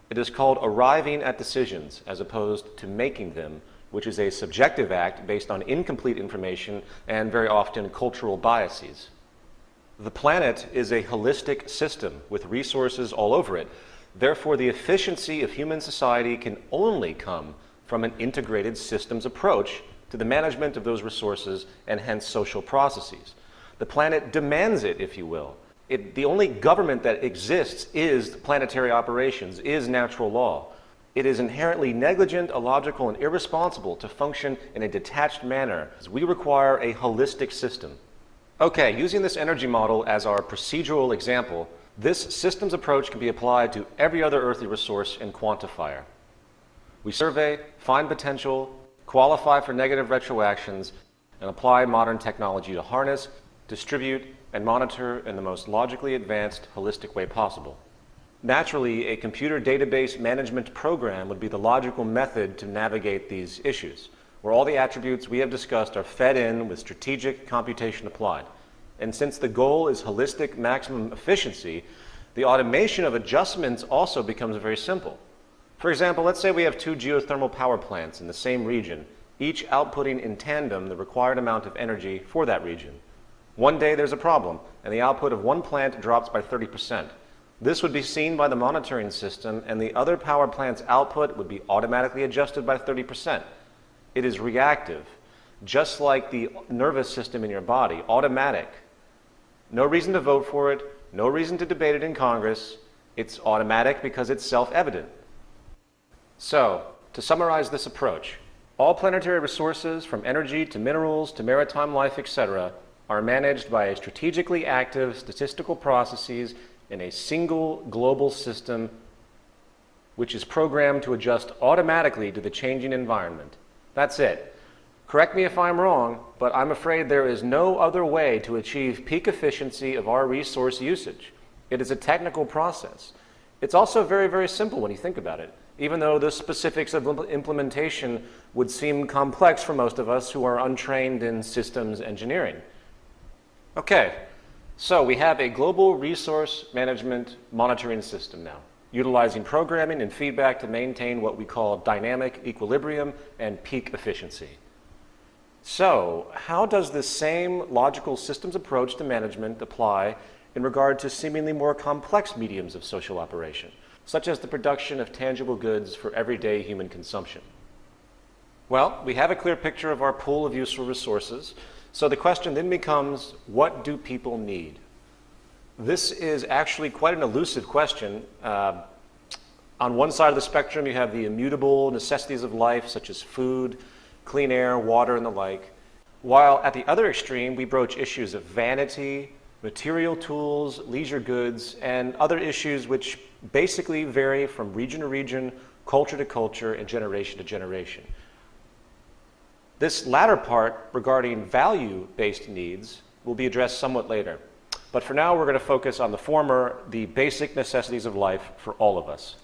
It is called arriving at decisions as opposed to making them, which is a subjective act based on incomplete information and very often cultural biases. The planet is a holistic system with resources all over it. Therefore, the efficiency of human society can only come from an integrated systems approach to the management of those resources and hence social processes. The planet demands it, if you will. The only government that exists is planetary operations, is natural law. It is inherently negligent, illogical, and irresponsible to function in a detached manner. We require a holistic system. Okay, using this energy model as our procedural example, this systems approach can be applied to every other earthly resource and quantifier. We survey, find potential, qualify for negative retroactions, and apply modern technology to harness, distribute, and monitor in the most logically advanced, holistic way possible. Naturally, a computer database management program would be the logical method to navigate these issues, where all the attributes we have discussed are fed in with strategic computation applied. And since the goal is holistic maximum efficiency, the automation of adjustments also becomes very simple. For example, let's say we have two geothermal power plants in the same region, each outputting in tandem the required amount of energy for that region. One day there's a problem, and the output of one plant drops by 30%. This would be seen by the monitoring system, and the other power plant's output would be automatically adjusted by 30%. It is reactive, just like the nervous system in your body, automatic. No reason to vote for it, no reason to debate it in Congress. It's automatic because it's self-evident. So, to summarize this approach, all planetary resources, from energy to minerals to maritime life, etc., are managed by strategically active statistical processes in a single global system which is programmed to adjust automatically to the changing environment. That's it. Correct me if I'm wrong, but I'm afraid there is no other way to achieve peak efficiency of our resource usage. It is a technical process. It's also very, very simple when you think about it, even though the specifics of implementation would seem complex for most of us who are untrained in systems engineering. Okay, so we have a global resource management monitoring system now, utilizing programming and feedback to maintain what we call dynamic equilibrium and peak efficiency. So, how does this same logical systems approach to management apply in regard to seemingly more complex mediums of social operation, such as the production of tangible goods for everyday human consumption? Well, we have a clear picture of our pool of useful resources. So the question then becomes, what do people need? This is actually quite an elusive question. On one side of the spectrum, you have the immutable necessities of life, such as food, clean air, water, and the like. While at the other extreme, we broach issues of vanity, material tools, leisure goods, and other issues which basically vary from region to region, culture to culture, and generation to generation. This latter part regarding value-based needs will be addressed somewhat later. But for now, we're going to focus on the former, the basic necessities of life for all of us.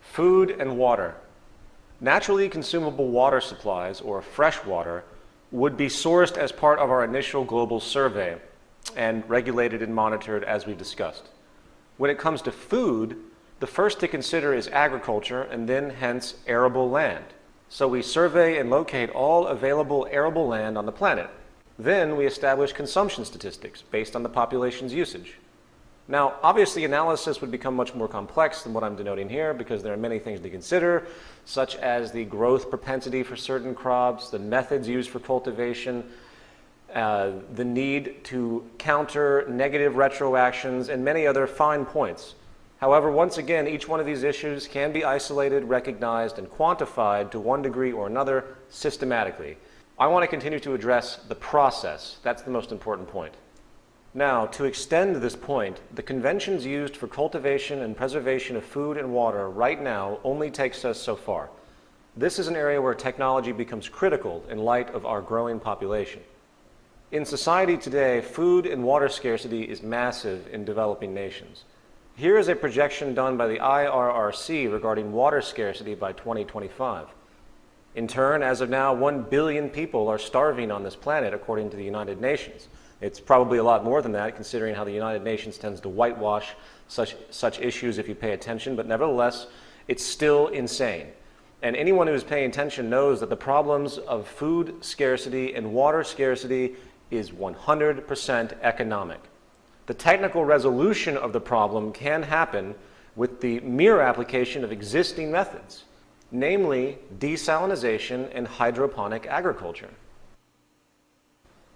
Food and water. Naturally consumable water supplies, or fresh water, would be sourced as part of our initial global survey and regulated and monitored as we've discussed. When it comes to food, the first to consider is agriculture and then hence arable land. So we survey and locate all available arable land on the planet. Then we establish consumption statistics based on the population's usage. Now, obviously, analysis would become much more complex than what I'm denoting here because there are many things to consider, such as the growth propensity for certain crops, the methods used for cultivation, the need to counter negative retroactions, and many other fine points. However, once again, each one of these issues can be isolated, recognized, and quantified to one degree or another systematically. I want to continue to address the process. That's the most important point. Now, to extend this point, the conventions used for cultivation and preservation of food and water right now only takes us so far. This is an area where technology becomes critical in light of our growing population. In society today, food and water scarcity is massive in developing nations. Here is a projection done by the IRRC regarding water scarcity by 2025. In turn, as of now, 1 billion people are starving on this planet, according to the United Nations. It's probably a lot more than that, considering how the United Nations tends to whitewash such issues if you pay attention, but nevertheless, it's still insane. And anyone who's paying attention knows that the problems of food scarcity and water scarcity is 100% economic. The technical resolution of the problem can happen with the mere application of existing methods, namely desalination and hydroponic agriculture.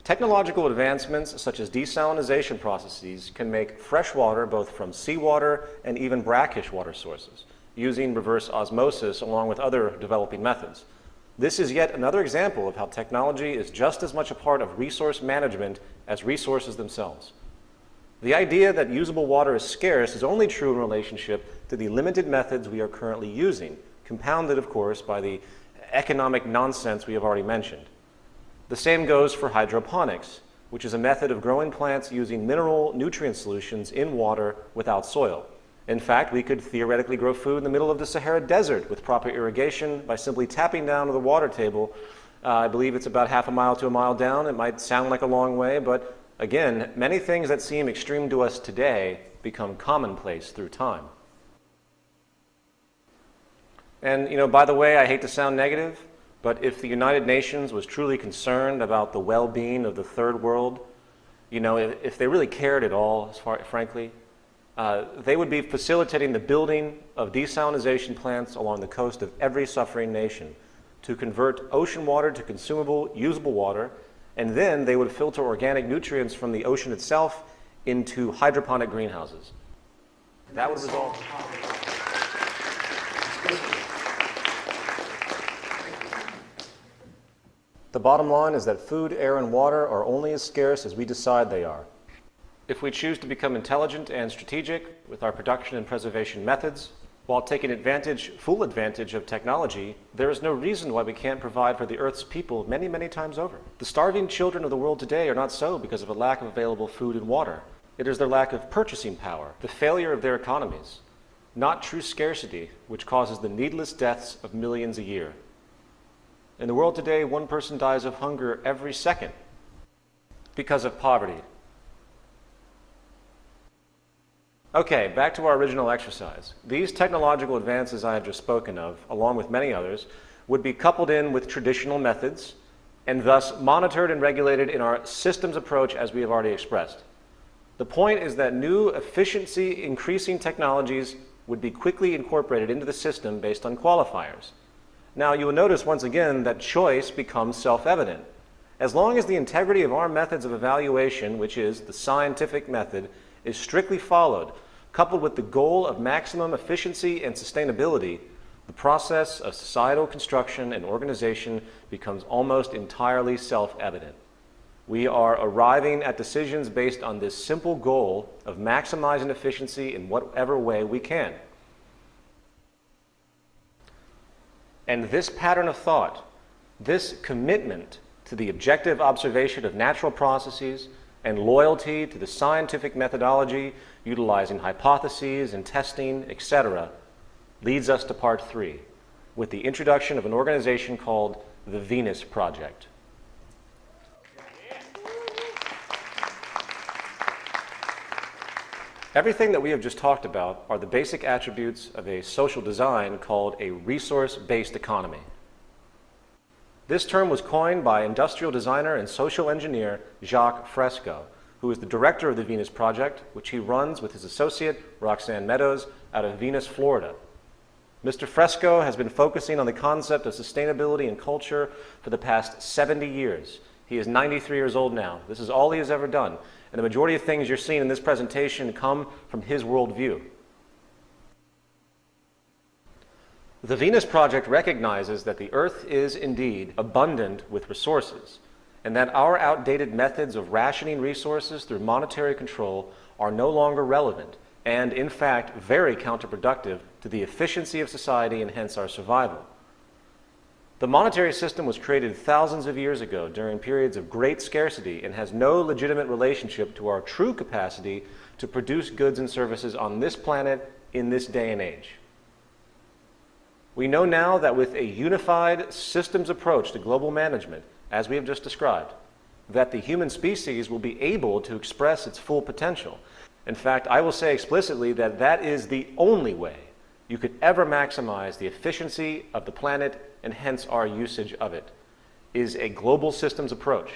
Technological advancements such as desalination processes can make fresh water both from seawater and even brackish water sources, using reverse osmosis along with other developing methods. This is yet another example of how technology is just as much a part of resource management as resources themselves. The idea that usable water is scarce is only true in relationship to the limited methods we are currently using, compounded, of course, by the economic nonsense we have already mentioned. The same goes for hydroponics, which is a method of growing plants using mineral nutrient solutions in water without soil. In fact, we could theoretically grow food in the middle of the Sahara Desert with proper irrigation by simply tapping down to the water table. I believe it's about half a mile to a mile down. It might sound like a long way, but again, many things that seem extreme to us today become commonplace through time. And, by the way, I hate to sound negative, but if the United Nations was truly concerned about the well-being of the third world, if they really cared at all, frankly, they would be facilitating the building of desalination plants along the coast of every suffering nation to convert ocean water to consumable, usable water, and then they would filter organic nutrients from the ocean itself into hydroponic greenhouses. That would resolve. The bottom line is that food, air, and water are only as scarce as we decide they are. If we choose to become intelligent and strategic with our production and preservation methods, while taking full advantage of technology, there is no reason why we can't provide for the Earth's people many, many times over. The starving children of the world today are not so because of a lack of available food and water. It is their lack of purchasing power, the failure of their economies, not true scarcity, which causes the needless deaths of millions a year. In the world today, one person dies of hunger every second because of poverty. Okay, back to our original exercise. These technological advances I have just spoken of, along with many others, would be coupled in with traditional methods and thus monitored and regulated in our systems approach as we have already expressed. The point is that new efficiency-increasing technologies would be quickly incorporated into the system based on qualifiers. Now, you will notice once again that choice becomes self-evident. As long as the integrity of our methods of evaluation, which is the scientific method, is strictly followed, coupled with the goal of maximum efficiency and sustainability, the process of societal construction and organization becomes almost entirely self-evident. We are arriving at decisions based on this simple goal of maximizing efficiency in whatever way we can. And this pattern of thought, this commitment to the objective observation of natural processes and loyalty to the scientific methodology utilizing hypotheses and testing, etc., leads us to part 3, with the introduction of an organization called the Venus Project. Everything that we have just talked about are the basic attributes of a social design called a resource-based economy. This term was coined by industrial designer and social engineer Jacques Fresco, who is the director of the Venus Project, which he runs with his associate Roxanne Meadows out of Venus, Florida. Mr. Fresco has been focusing on the concept of sustainability and culture for the past 70 years. He is 93 years old now. This is all he has ever done. And the majority of things you're seeing in this presentation come from his worldview. The Venus Project recognizes that the Earth is indeed abundant with resources, and that our outdated methods of rationing resources through monetary control are no longer relevant, and in fact very counterproductive to the efficiency of society and hence our survival. The monetary system was created thousands of years ago during periods of great scarcity and has no legitimate relationship to our true capacity to produce goods and services on this planet in this day and age. We know now that with a unified systems approach to global management, as we have just described, that the human species will be able to express its full potential. In fact, I will say explicitly that that is the only way you could ever maximize the efficiency of the planet and hence our usage of it, is a global systems approach.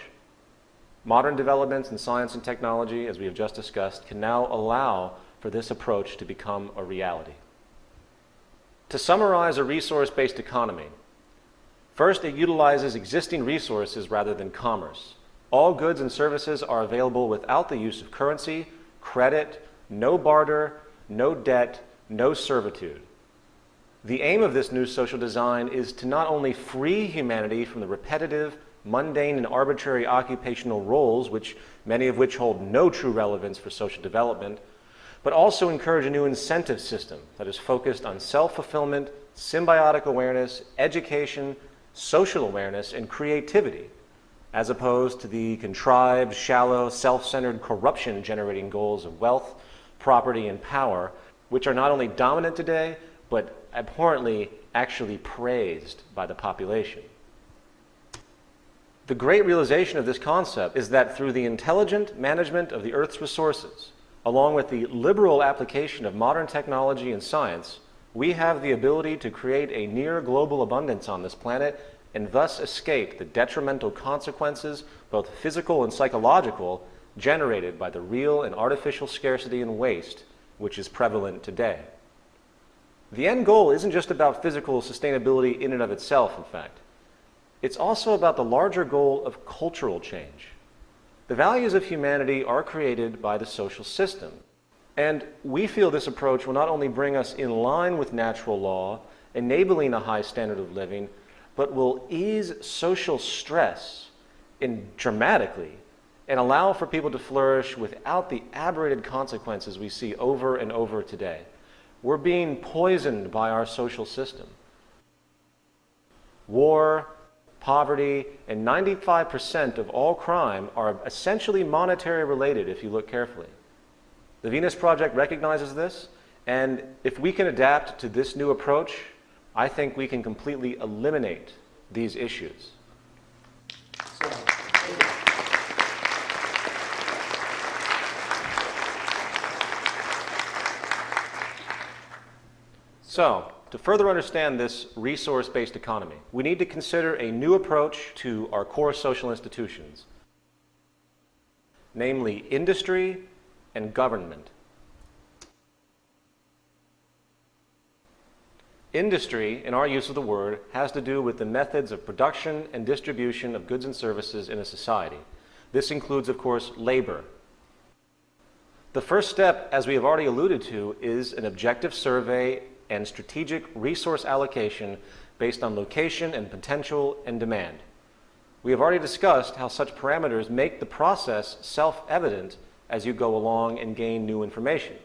Modern developments in science and technology, as we have just discussed, can now allow for this approach to become a reality. To summarize a resource-based economy, first, it utilizes existing resources rather than commerce. All goods and services are available without the use of currency, credit, no barter, no debt, no servitude. The aim of this new social design is to not only free humanity from the repetitive, mundane, and arbitrary occupational roles, many of which hold no true relevance for social development, but also encourage a new incentive system that is focused on self-fulfillment, symbiotic awareness, education, social awareness, and creativity, as opposed to the contrived, shallow, self-centered, corruption-generating goals of wealth, property, and power, which are not only dominant today, but abhorrently actually praised by the population. The great realization of this concept is that through the intelligent management of the Earth's resources, along with the liberal application of modern technology and science, we have the ability to create a near global abundance on this planet and thus escape the detrimental consequences, both physical and psychological, generated by the real and artificial scarcity and waste which is prevalent today. The end goal isn't just about physical sustainability in and of itself, in fact. It's also about the larger goal of cultural change. The values of humanity are created by the social system, and we feel this approach will not only bring us in line with natural law, enabling a high standard of living, but will ease social stress dramatically and allow for people to flourish without the aberrated consequences we see over and over today. We're being poisoned by our social system. War, poverty, and 95% of all crime are essentially monetary related if you look carefully. The Venus Project recognizes this, and if we can adapt to this new approach, I think we can completely eliminate these issues. So, to further understand this resource-based economy, we need to consider a new approach to our core social institutions, namely industry and government. Industry, in our use of the word, has to do with the methods of production and distribution of goods and services in a society. This includes, of course, labor. The first step, as we have already alluded to, is an objective survey and strategic resource allocation based on location and potential and demand. We have already discussed how such parameters make the process self-evident as you go along and gain new information.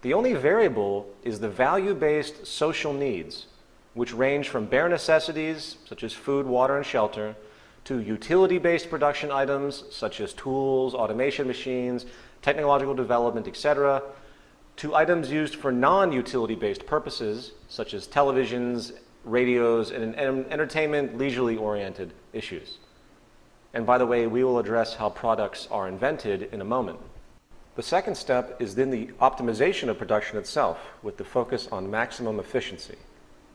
The only variable is the value-based social needs, which range from bare necessities, such as food, water, and shelter, to utility-based production items, such as tools, automation machines, technological development, etc., to items used for non-utility-based purposes, such as televisions, radios, and entertainment, leisurely-oriented issues. And by the way, we will address how products are invented in a moment. The second step is then the optimization of production itself, with the focus on maximum efficiency.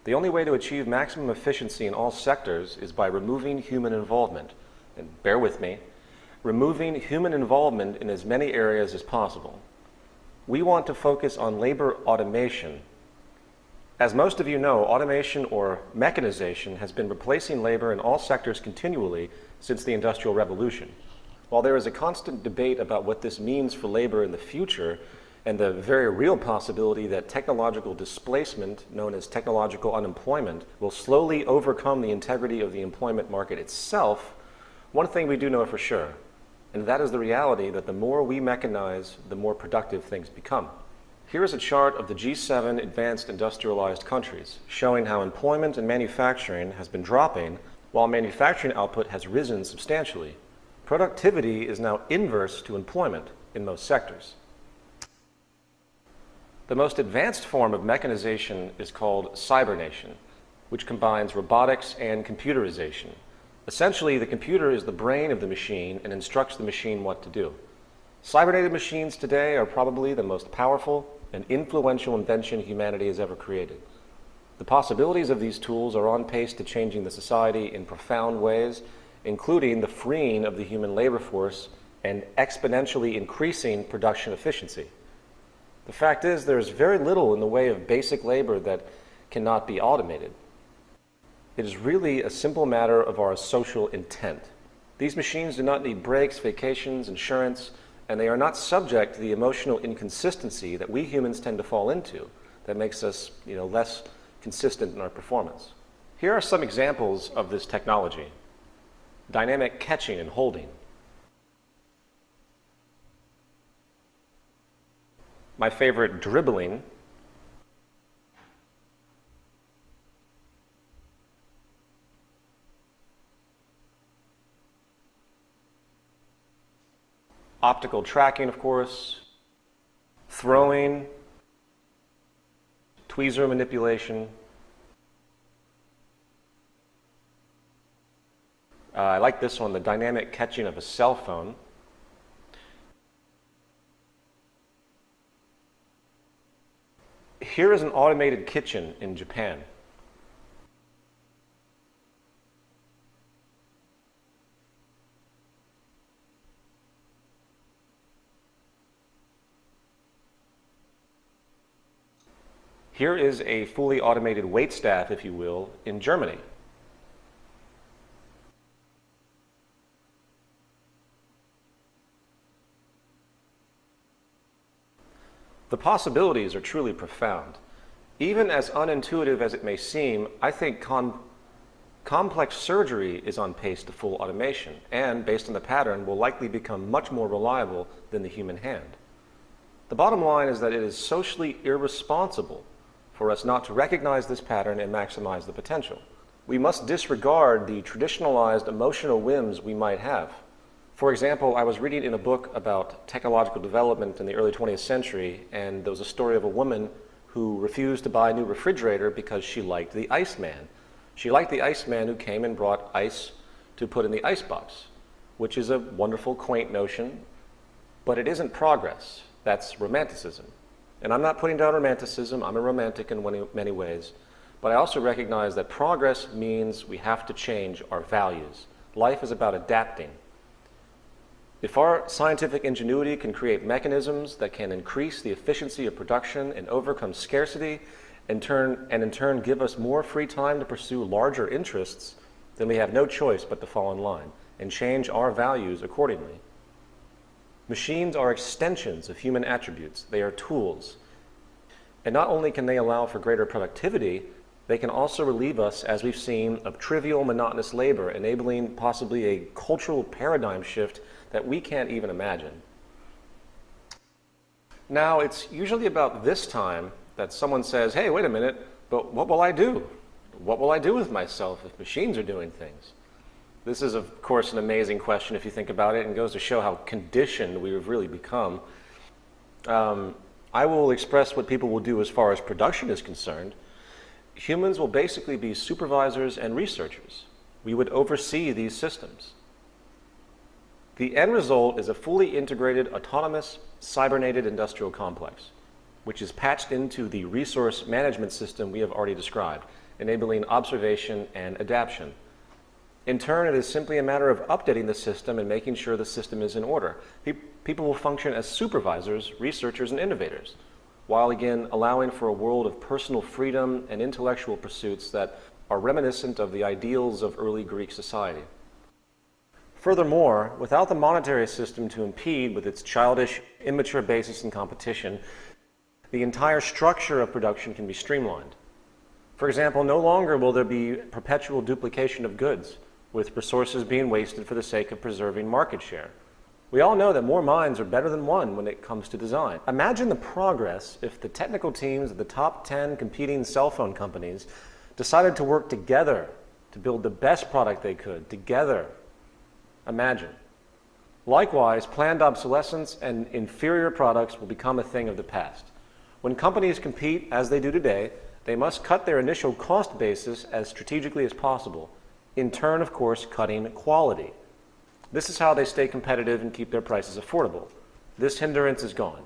The only way to achieve maximum efficiency in all sectors is by removing human involvement. And bear with me, removing human involvement in as many areas as possible. We want to focus on labor automation. As most of you know, automation or mechanization has been replacing labor in all sectors continually since the Industrial Revolution. While there is a constant debate about what this means for labor in the future, and the very real possibility that technological displacement, known as technological unemployment, will slowly overcome the integrity of the employment market itself, one thing we do know for sure, and that is the reality that the more we mechanize, the more productive things become. Here is a chart of the G7 advanced industrialized countries, showing how employment and manufacturing has been dropping, while manufacturing output has risen substantially. Productivity is now inverse to employment in most sectors. The most advanced form of mechanization is called cybernation, which combines robotics and computerization. Essentially, the computer is the brain of the machine and instructs the machine what to do. Cybernetic machines today are probably the most powerful and influential invention humanity has ever created. The possibilities of these tools are on pace to changing the society in profound ways, including the freeing of the human labor force and exponentially increasing production efficiency. The fact is, there is very little in the way of basic labor that cannot be automated. It is really a simple matter of our social intent. These machines do not need breaks, vacations, insurance, and they are not subject to the emotional inconsistency that we humans tend to fall into that makes us, less consistent in our performance. Here are some examples of this technology. Dynamic catching and holding. My favorite, dribbling. Optical tracking, of course. Throwing. Tweezer manipulation. I like this one, the dynamic catching of a cell phone. Here is an automated kitchen in Japan. Here is a fully automated waitstaff, if you will, in Germany. The possibilities are truly profound. Even as unintuitive as it may seem, I think complex surgery is on pace to full automation and, based on the pattern, will likely become much more reliable than the human hand. The bottom line is that it is socially irresponsible for us not to recognize this pattern and maximize the potential. We must disregard the traditionalized emotional whims we might have. For example, I was reading in a book about technological development in the early 20th century, and there was a story of a woman who refused to buy a new refrigerator because she liked the Iceman. She liked the Iceman who came and brought ice to put in the icebox, which is a wonderful, quaint notion, but it isn't progress. That's romanticism. And I'm not putting down romanticism. I'm a romantic in many ways. But I also recognize that progress means we have to change our values. Life is about adapting. If our scientific ingenuity can create mechanisms that can increase the efficiency of production and overcome scarcity, and in turn give us more free time to pursue larger interests, then we have no choice but to fall in line and change our values accordingly. Machines are extensions of human attributes. They are tools. And not only can they allow for greater productivity, They can also relieve us, as we've seen, of trivial, monotonous labor, enabling possibly a cultural paradigm shift that we can't even imagine. Now, it's usually about this time that someone says, hey, wait a minute, but what will I do? What will I do with myself if machines are doing things? This is, of course, an amazing question if you think about it, and goes to show how conditioned we have really become. I will express what people will do as far as production is concerned. Humans will basically be supervisors and researchers. We would oversee these systems. The end result is a fully integrated, autonomous, cybernated industrial complex, which is patched into the resource management system we have already described, enabling observation and adaptation. In turn, it is simply a matter of updating the system and making sure the system is in order. People will function as supervisors, researchers, and innovators, while again allowing for a world of personal freedom and intellectual pursuits that are reminiscent of the ideals of early Greek society. Furthermore, without the monetary system to impede with its childish, immature basis in competition, the entire structure of production can be streamlined. For example, no longer will there be perpetual duplication of goods, with resources being wasted for the sake of preserving market share. We all know that more minds are better than one when it comes to design. Imagine the progress if the technical teams of the top 10 competing cell phone companies decided to work together to build the best product they could, together. Imagine. Likewise, planned obsolescence and inferior products will become a thing of the past. When companies compete, as they do today, they must cut their initial cost basis as strategically as possible, in turn, of course, cutting quality. This is how they stay competitive and keep their prices affordable. This hindrance is gone.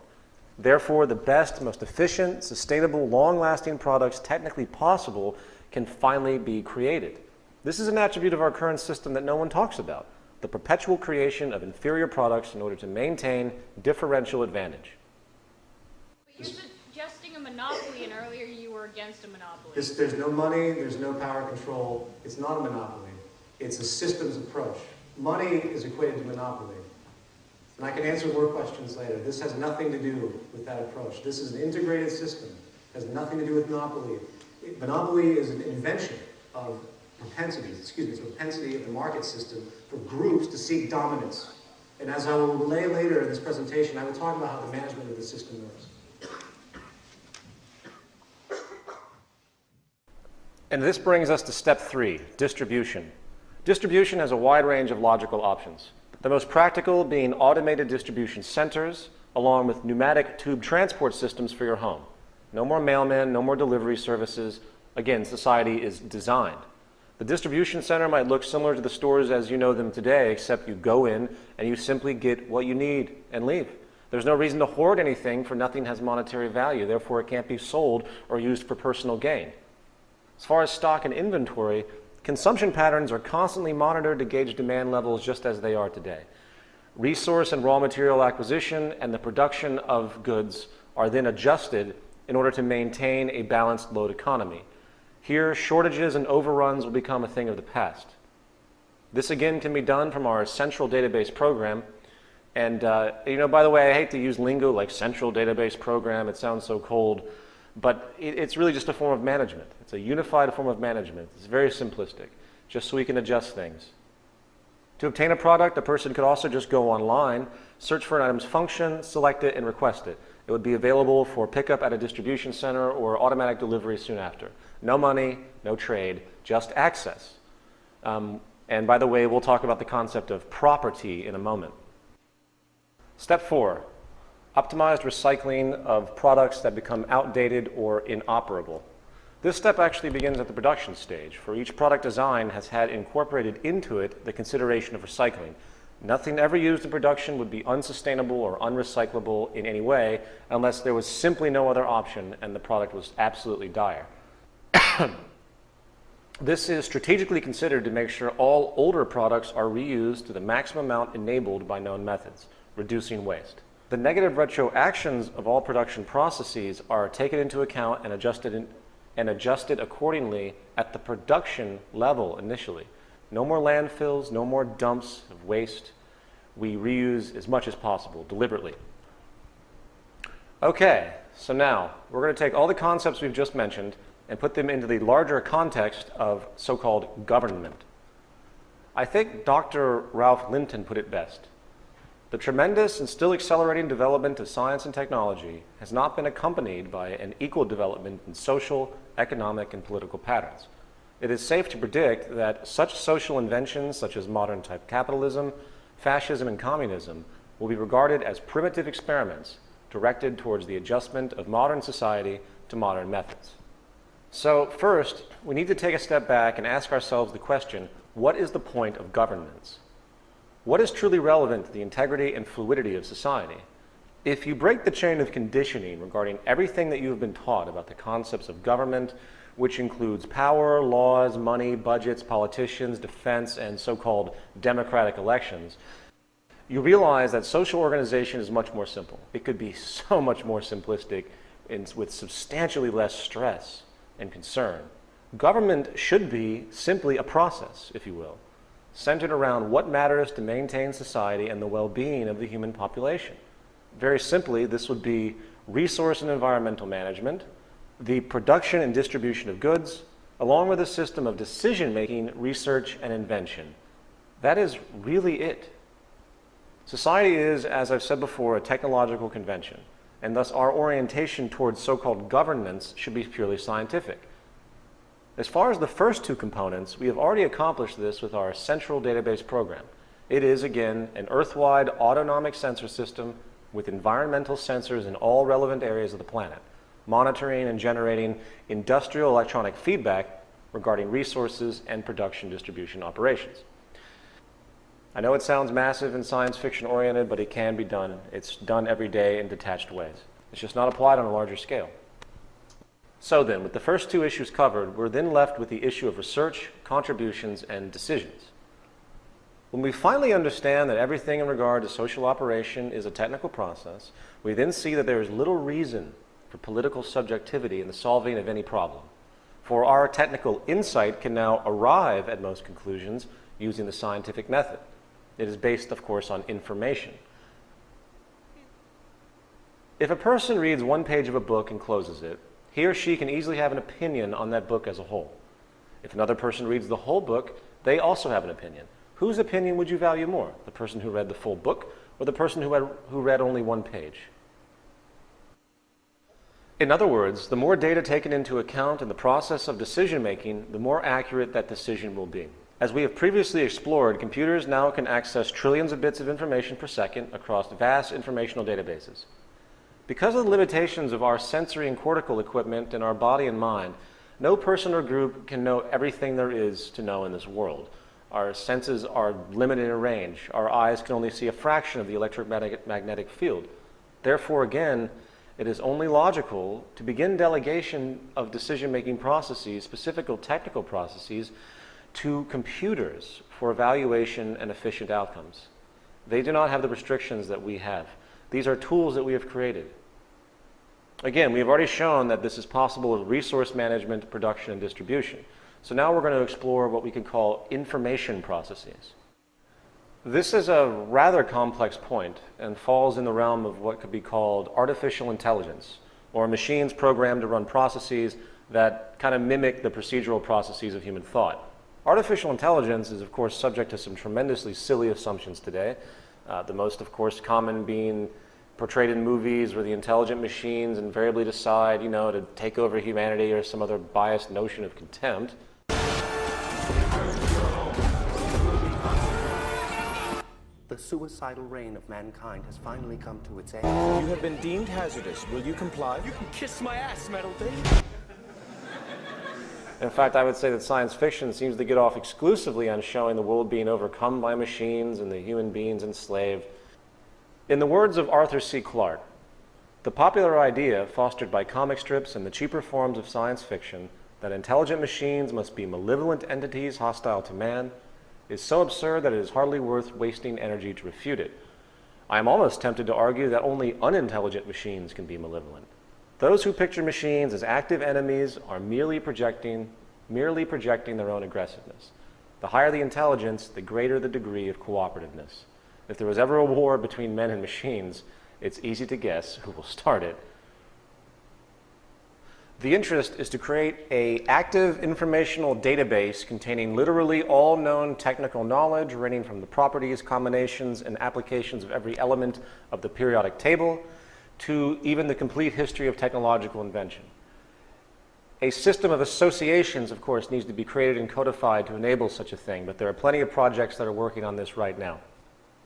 Therefore, the best, most efficient, sustainable, long-lasting products technically possible can finally be created. This is an attribute of our current system that no one talks about, the perpetual creation of inferior products in order to maintain differential advantage. But you're suggesting a monopoly, and earlier you were against a monopoly. There's no money, there's no power control. It's not a monopoly. It's a systems approach. Money is equated to monopoly. And I can answer more questions later. This has nothing to do with that approach. This is an integrated system. It has nothing to do with monopoly. Monopoly is an invention of it's a propensity of the market system for groups to seek dominance. And as I will relay later in this presentation, I will talk about how the management of the system works. And this brings us to step 3, distribution. Distribution has a wide range of logical options. The most practical being automated distribution centers, along with pneumatic tube transport systems for your home. No more mailmen, no more delivery services. Again, society is designed. The distribution center might look similar to the stores as you know them today, except you go in and you simply get what you need and leave. There's no reason to hoard anything, for nothing has monetary value. Therefore, it can't be sold or used for personal gain. As far as stock and inventory, consumption patterns are constantly monitored to gauge demand levels just as they are today. Resource and raw material acquisition and the production of goods are then adjusted in order to maintain a balanced load economy. Here, shortages and overruns will become a thing of the past. This again can be done from our central database program. And by the way, I hate to use lingo like central database program. It sounds so cold. But it's really just a form of management. It's a unified form of management. It's very simplistic, just so we can adjust things. To obtain a product, a person could also just go online, search for an item's function, select it, and request it. It would be available for pickup at a distribution center or automatic delivery soon after. No money, no trade, just access. And by the way, we'll talk about the concept of property in a moment. Step 4. Optimized recycling of products that become outdated or inoperable. This step actually begins at the production stage, for each product design has had incorporated into it the consideration of recycling. Nothing ever used in production would be unsustainable or unrecyclable in any way unless there was simply no other option and the product was absolutely dire. This is strategically considered to make sure all older products are reused to the maximum amount enabled by known methods, reducing waste. The negative retroactions of all production processes are taken into account and adjusted accordingly at the production level initially. No more landfills, no more dumps of waste. We reuse as much as possible, deliberately. Okay, so now we're going to take all the concepts we've just mentioned and put them into the larger context of so-called government. I think Dr. Ralph Linton put it best. The tremendous and still accelerating development of science and technology has not been accompanied by an equal development in social, economic, and political patterns. It is safe to predict that such social inventions such as modern-type capitalism, fascism, and communism will be regarded as primitive experiments directed towards the adjustment of modern society to modern methods. So first, we need to take a step back and ask ourselves the question, what is the point of governance? What is truly relevant to the integrity and fluidity of society? If you break the chain of conditioning regarding everything that you have been taught about the concepts of government, which includes power, laws, money, budgets, politicians, defense, and so-called democratic elections, you realize that social organization is much more simple. It could be so much more simplistic and with substantially less stress and concern. Government should be simply a process, if you will, centered around what matters to maintain society and the well-being of the human population. Very simply, this would be resource and environmental management, the production and distribution of goods, along with a system of decision-making, research, and invention. That is really it. Society is, as I've said before, a technological convention, and thus our orientation towards so-called governance should be purely scientific. As far as the first two components, we have already accomplished this with our central database program. It is, again, an Earth-wide autonomic sensor system with environmental sensors in all relevant areas of the planet, monitoring and generating industrial electronic feedback regarding resources and production distribution operations. I know it sounds massive and science fiction oriented, but it can be done. It's done every day in detached ways. It's just not applied on a larger scale. So then, with the first two issues covered, we're then left with the issue of research, contributions, and decisions. When we finally understand that everything in regard to social operation is a technical process, we then see that there is little reason for political subjectivity in the solving of any problem. For our technical insight can now arrive at most conclusions using the scientific method. It is based, of course, on information. If a person reads one page of a book and closes it, he or she can easily have an opinion on that book as a whole. If another person reads the whole book, they also have an opinion. Whose opinion would you value more? The person who read the full book or the person who read only one page? In other words, the more data taken into account in the process of decision-making, the more accurate that decision will be. As we have previously explored, computers now can access trillions of bits of information per second across vast informational databases. Because of the limitations of our sensory and cortical equipment in our body and mind, no person or group can know everything there is to know in this world. Our senses are limited in range. Our eyes can only see a fraction of the electromagnetic field. Therefore, again, it is only logical to begin delegation of decision-making processes, specific technical processes, to computers for evaluation and efficient outcomes. They do not have the restrictions that we have. These are tools that we have created. Again, we have already shown that this is possible with resource management, production, and distribution. So now we're going to explore what we can call information processes. This is a rather complex point and falls in the realm of what could be called artificial intelligence, or machines programmed to run processes that kind of mimic the procedural processes of human thought. Artificial intelligence is, of course, subject to some tremendously silly assumptions today. The most, of course, common being portrayed in movies where the intelligent machines invariably decide, to take over humanity or some other biased notion of contempt. The suicidal reign of mankind has finally come to its end. You have been deemed hazardous. Will you comply? You can kiss my ass, metal thing. In fact, I would say that science fiction seems to get off exclusively on showing the world being overcome by machines and the human beings enslaved. In the words of Arthur C. Clarke, the popular idea, fostered by comic strips and the cheaper forms of science fiction, that intelligent machines must be malevolent entities hostile to man, is so absurd that it is hardly worth wasting energy to refute it. I am almost tempted to argue that only unintelligent machines can be malevolent. Those who picture machines as active enemies are merely projecting their own aggressiveness. The higher the intelligence, the greater the degree of cooperativeness. If there was ever a war between men and machines, it's easy to guess who will start it. The interest is to create an active informational database containing literally all known technical knowledge, ranging from the properties, combinations, and applications of every element of the periodic table to even the complete history of technological invention. A system of associations, of course, needs to be created and codified to enable such a thing, but there are plenty of projects that are working on this right now.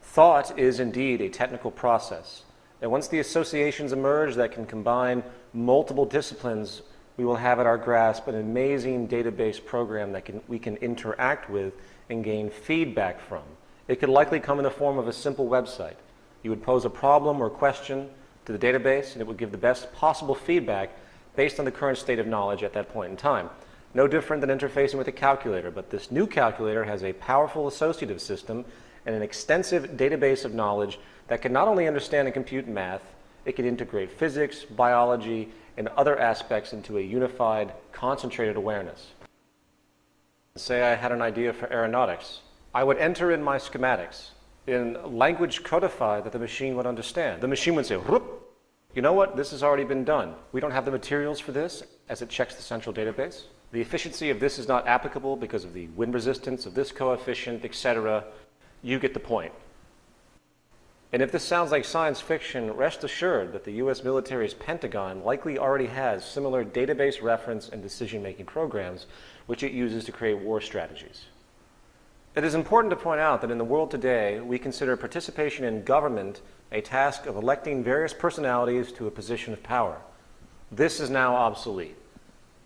Thought is indeed a technical process, and once the associations emerge that can combine multiple disciplines, we will have at our grasp an amazing database program that we can interact with and gain feedback from. It could likely come in the form of a simple website. You would pose a problem or question to the database, and it would give the best possible feedback based on the current state of knowledge at that point in time. No different than interfacing with a calculator, but this new calculator has a powerful associative system and an extensive database of knowledge that can not only understand and compute math, it can integrate physics, biology, and other aspects into a unified, concentrated awareness. Say I had an idea for aeronautics. I would enter in my schematics in language codified that the machine would understand. The machine would say, whoop. You know what? This has already been done. We don't have the materials for this as it checks the central database. The efficiency of this is not applicable because of the wind resistance of this coefficient, etc. You get the point. And if this sounds like science fiction, rest assured that the US military's Pentagon likely already has similar database reference and decision-making programs which it uses to create war strategies. It is important to point out that in the world today, we consider participation in government a task of electing various personalities to a position of power. This is now obsolete.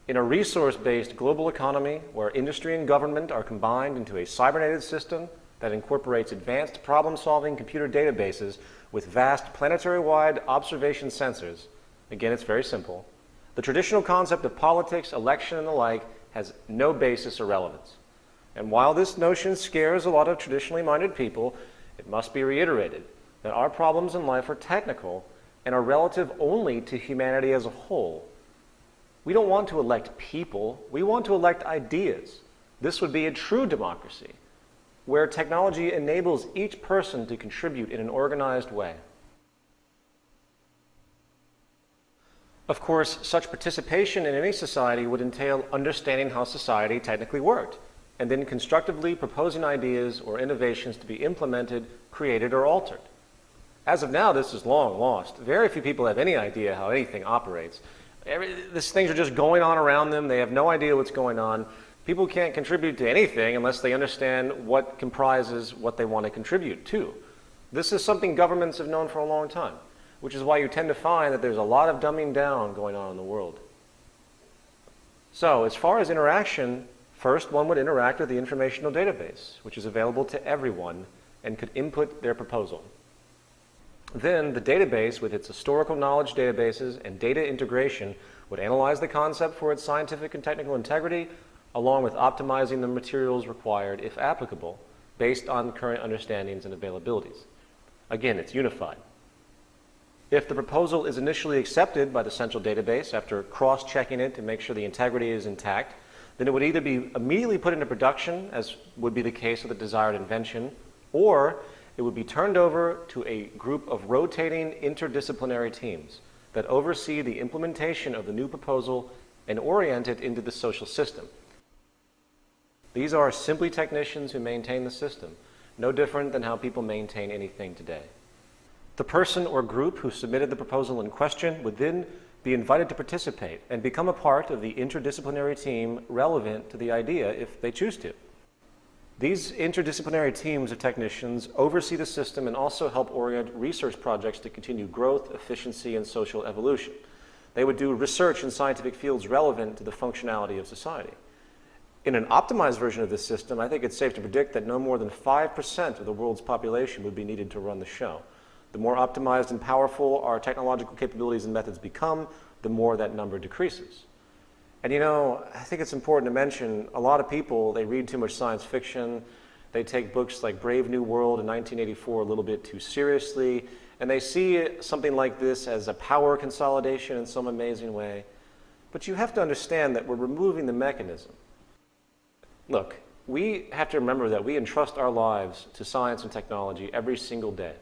In a resource-based global economy where industry and government are combined into a cybernetic system that incorporates advanced problem-solving computer databases with vast planetary-wide observation sensors, again, it's very simple, the traditional concept of politics, election, and the like has no basis or relevance. And while this notion scares a lot of traditionally minded people, it must be reiterated that our problems in life are technical and are relative only to humanity as a whole. We don't want to elect people, we want to elect ideas. This would be a true democracy, where technology enables each person to contribute in an organized way. Of course, such participation in any society would entail understanding how society technically worked, and then constructively proposing ideas or innovations to be implemented, created, or altered. As of now, this is long lost. Very few people have any idea how anything operates. These things are just going on around them. They have no idea what's going on. People can't contribute to anything unless they understand what comprises what they want to contribute to. This is something governments have known for a long time, which is why you tend to find that there's a lot of dumbing down going on in the world. So, as far as interaction, first one would interact with the informational database, which is available to everyone and could input their proposal. Then the database, with its historical knowledge databases and data integration, would analyze the concept for its scientific and technical integrity, along with optimizing the materials required, if applicable, based on current understandings and availabilities. Again, it's unified. If the proposal is initially accepted by the central database after cross-checking it to make sure the integrity is intact, then it would either be immediately put into production, as would be the case with the desired invention, or it would be turned over to a group of rotating interdisciplinary teams that oversee the implementation of the new proposal and orient it into the social system. These are simply technicians who maintain the system, no different than how people maintain anything today. The person or group who submitted the proposal in question would then be invited to participate and become a part of the interdisciplinary team relevant to the idea if they choose to. These interdisciplinary teams of technicians oversee the system and also help orient research projects to continue growth, efficiency, and social evolution. They would do research in scientific fields relevant to the functionality of society. In an optimized version of this system, I think it's safe to predict that no more than 5% of the world's population would be needed to run the show. The more optimized and powerful our technological capabilities and methods become, the more that number decreases. And you know, I think it's important to mention, a lot of people, they read too much science fiction, they take books like Brave New World in 1984 a little bit too seriously, and they see something like this as a power consolidation in some amazing way. But you have to understand that we're removing the mechanism. Look, we have to remember that we entrust our lives to science and technology every single day,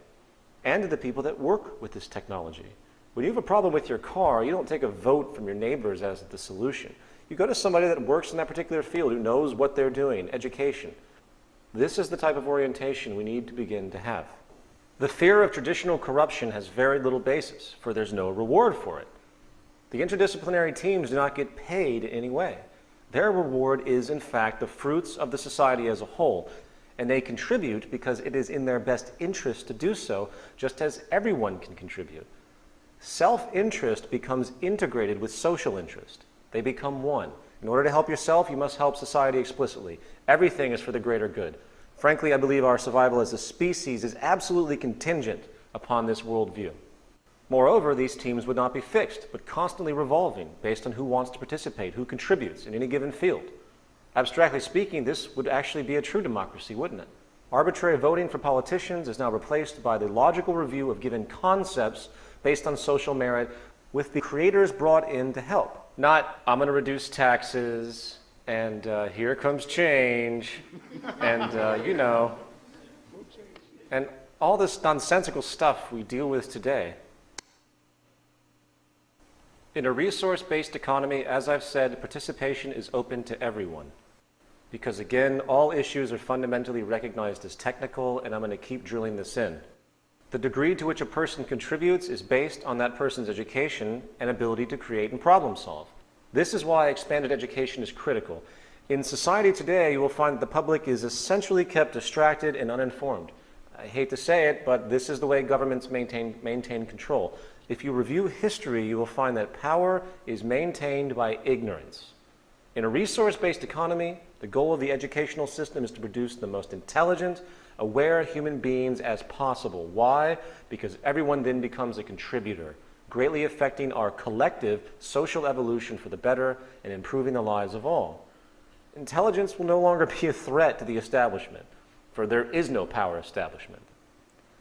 and to the people that work with this technology. When you have a problem with your car, you don't take a vote from your neighbors as the solution. You go to somebody that works in that particular field, who knows what they're doing, education. This is the type of orientation we need to begin to have. The fear of traditional corruption has very little basis, for there's no reward for it. The interdisciplinary teams do not get paid in any way. Their reward is, in fact, the fruits of the society as a whole, and they contribute because it is in their best interest to do so, just as everyone can contribute. Self-interest becomes integrated with social interest. They become one. In order to help yourself, you must help society explicitly. Everything is for the greater good. Frankly, I believe our survival as a species is absolutely contingent upon this worldview. Moreover, these teams would not be fixed, but constantly revolving based on who wants to participate, who contributes in any given field. Abstractly speaking, this would actually be a true democracy, wouldn't it? Arbitrary voting for politicians is now replaced by the logical review of given concepts based on social merit, with the creators brought in to help. Not, I'm going to reduce taxes, and here comes change, and you know, and all this nonsensical stuff we deal with today. In a resource-based economy, as I've said, participation is open to everyone. Because again, all issues are fundamentally recognized as technical, and I'm going to keep drilling this in. The degree to which a person contributes is based on that person's education and ability to create and problem solve. This is why expanded education is critical. In society today, you will find that the public is essentially kept distracted and uninformed. I hate to say it, but this is the way governments maintain control. If you review history, you will find that power is maintained by ignorance. In a resource-based economy, the goal of the educational system is to produce the most intelligent, aware human beings as possible. Why? Because everyone then becomes a contributor, greatly affecting our collective social evolution for the better and improving the lives of all. Intelligence will no longer be a threat to the establishment, for there is no power establishment.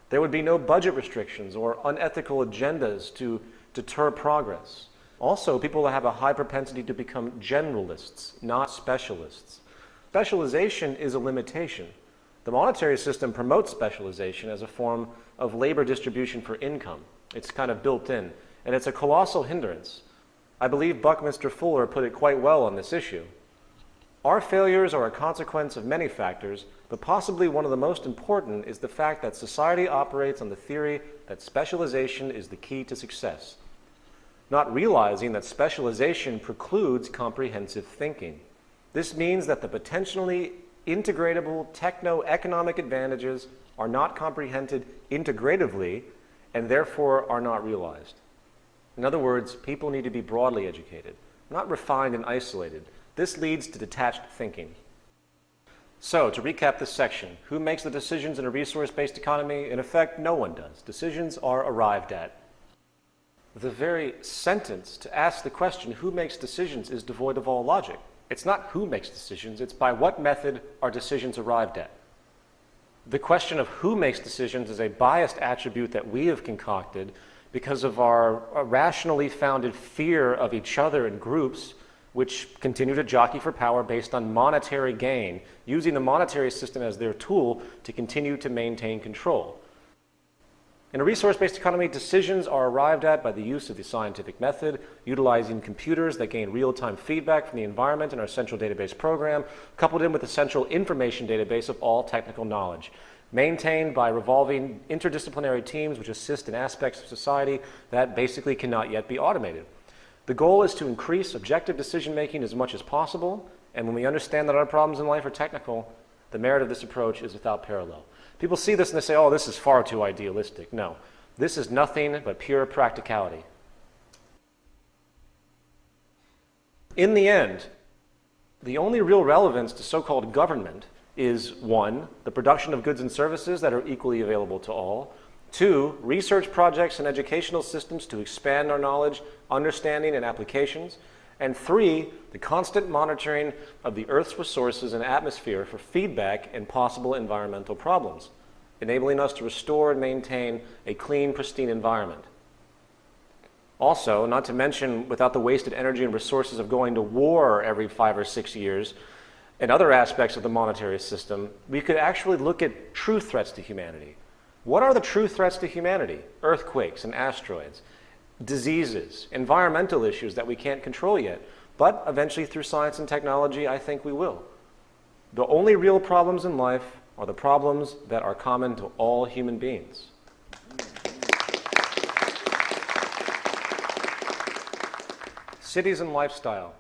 There would be no budget restrictions or unethical agendas to deter progress. Also, people will have a high propensity to become generalists, not specialists. Specialization is a limitation. The monetary system promotes specialization as a form of labor distribution for income. It's kind of built in, and it's a colossal hindrance. I believe Buckminster Fuller put it quite well on this issue. Our failures are a consequence of many factors, but possibly one of the most important is the fact that society operates on the theory that specialization is the key to success, not realizing that specialization precludes comprehensive thinking. This means that the potentially integratable techno-economic advantages are not comprehended integratively and therefore are not realized. In other words, people need to be broadly educated, not refined and isolated. This leads to detached thinking. So, to recap this section, who makes the decisions in a resource-based economy? In effect, no one does. Decisions are arrived at. The very sentence to ask the question, who makes decisions, is devoid of all logic. It's not who makes decisions, it's by what method are decisions arrived at. The question of who makes decisions is a biased attribute that we have concocted because of our rationally founded fear of each other and groups which continue to jockey for power based on monetary gain, using the monetary system as their tool to continue to maintain control. In a resource-based economy, decisions are arrived at by the use of the scientific method, utilizing computers that gain real-time feedback from the environment in our central database program, coupled in with a central information database of all technical knowledge, maintained by revolving interdisciplinary teams which assist in aspects of society that basically cannot yet be automated. The goal is to increase objective decision-making as much as possible, and when we understand that our problems in life are technical, the merit of this approach is without parallel. People see this and they say, oh, this is far too idealistic. No, this is nothing but pure practicality. In the end, the only real relevance to so-called government is 1, the production of goods and services that are equally available to all, 2, research projects and educational systems to expand our knowledge, understanding, and applications, and 3, the constant monitoring of the Earth's resources and atmosphere for feedback and possible environmental problems, enabling us to restore and maintain a clean, pristine environment. Also, not to mention, without the wasted energy and resources of going to war every 5 or 6 years, and other aspects of the monetary system, we could actually look at true threats to humanity. What are the true threats to humanity? Earthquakes and asteroids. diseases, environmental issues that we can't control yet, but eventually through science and technology, I think we will. The only real problems in life are the problems that are common to all human beings. Cities and lifestyle.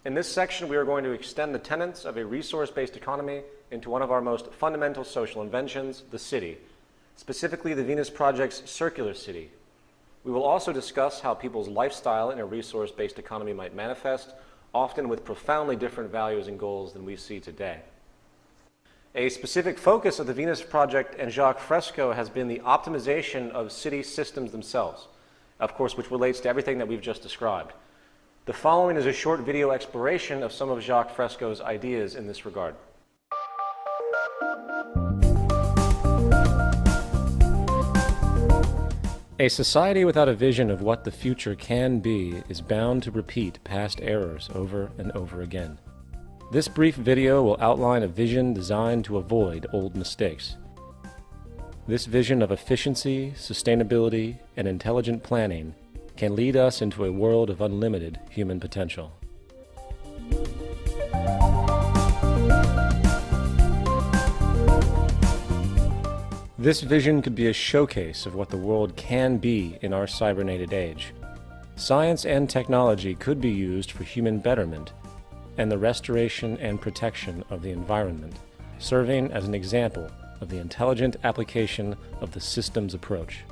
In this section, we are going to extend the tenets of a resource-based economy into one of our most fundamental social inventions, the city, specifically the Venus Project's circular city. We will also discuss how people's lifestyle in a resource-based economy might manifest, often with profoundly different values and goals than we see today. A specific focus of the Venus Project and Jacques Fresco has been the optimization of city systems themselves, of course, which relates to everything that we've just described. The following is a short video exploration of some of Jacques Fresco's ideas in this regard. A society without a vision of what the future can be is bound to repeat past errors over and over again. This brief video will outline a vision designed to avoid old mistakes. This vision of efficiency, sustainability, and intelligent planning can lead us into a world of unlimited human potential. This vision could be a showcase of what the world can be in our cybernated age. Science and technology could be used for human betterment and the restoration and protection of the environment, serving as an example of the intelligent application of the systems approach.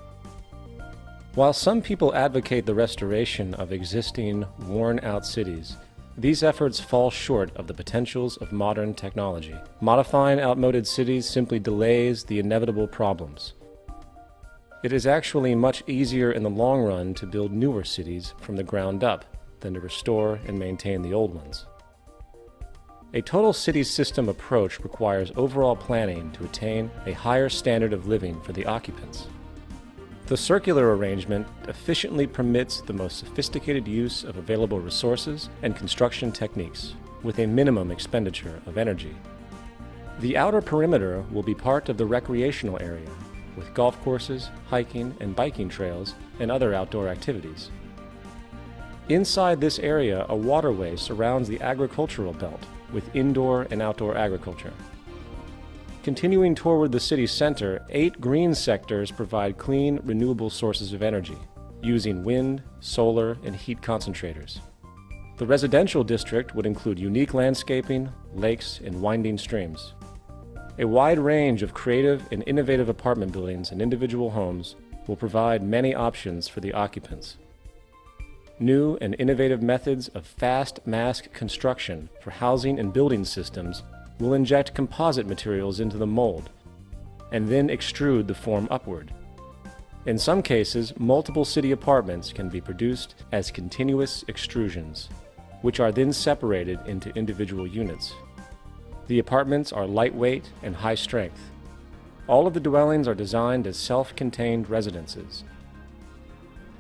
While some people advocate the restoration of existing, worn-out cities, these efforts fall short of the potentials of modern technology. Modifying outmoded cities simply delays the inevitable problems. It is actually much easier in the long run to build newer cities from the ground up than to restore and maintain the old ones. A total city system approach requires overall planning to attain a higher standard of living for the occupants. The circular arrangement efficiently permits the most sophisticated use of available resources and construction techniques, with a minimum expenditure of energy. The outer perimeter will be part of the recreational area, with golf courses, hiking and biking trails, and other outdoor activities. Inside this area, a waterway surrounds the agricultural belt, with indoor and outdoor agriculture. Continuing toward the city center, 8 green sectors provide clean, renewable sources of energy, using wind, solar, and heat concentrators. The residential district would include unique landscaping, lakes, and winding streams. A wide range of creative and innovative apartment buildings and individual homes will provide many options for the occupants. New and innovative methods of fast mass construction for housing and building systems will inject composite materials into the mold and then extrude the form upward. In some cases, multiple city apartments can be produced as continuous extrusions, which are then separated into individual units. The apartments are lightweight and high strength. All of the dwellings are designed as self-contained residences.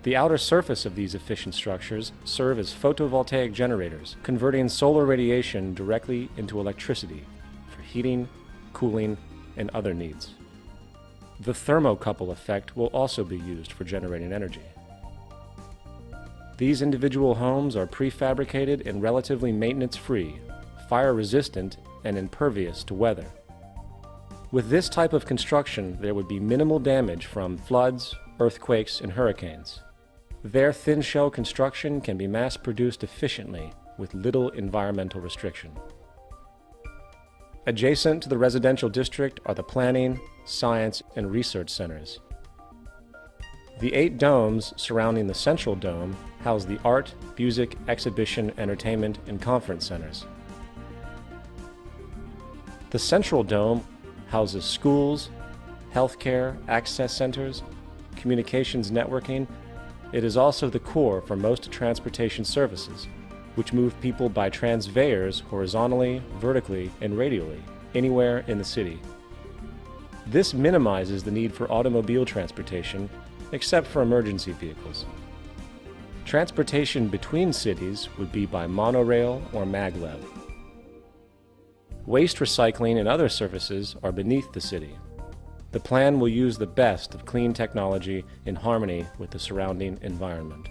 The outer surface of these efficient structures serve as photovoltaic generators, converting solar radiation directly into electricity for heating, cooling, and other needs. The thermocouple effect will also be used for generating energy. These individual homes are prefabricated and relatively maintenance-free, fire-resistant, and impervious to weather. With this type of construction, there would be minimal damage from floods, earthquakes, and hurricanes. Their thin shell construction can be mass-produced efficiently with little environmental restriction. Adjacent to the residential district are the planning, science, and research centers. The 8 domes surrounding the central dome house the art, music, exhibition, entertainment, and conference centers. The central dome houses schools, healthcare, access centers, communications networking. It is also the core for most transportation services, which move people by transveyors horizontally, vertically, and radially, anywhere in the city. This minimizes the need for automobile transportation, except for emergency vehicles. Transportation between cities would be by monorail or maglev. Waste recycling and other services are beneath the city. The plan will use the best of clean technology in harmony with the surrounding environment.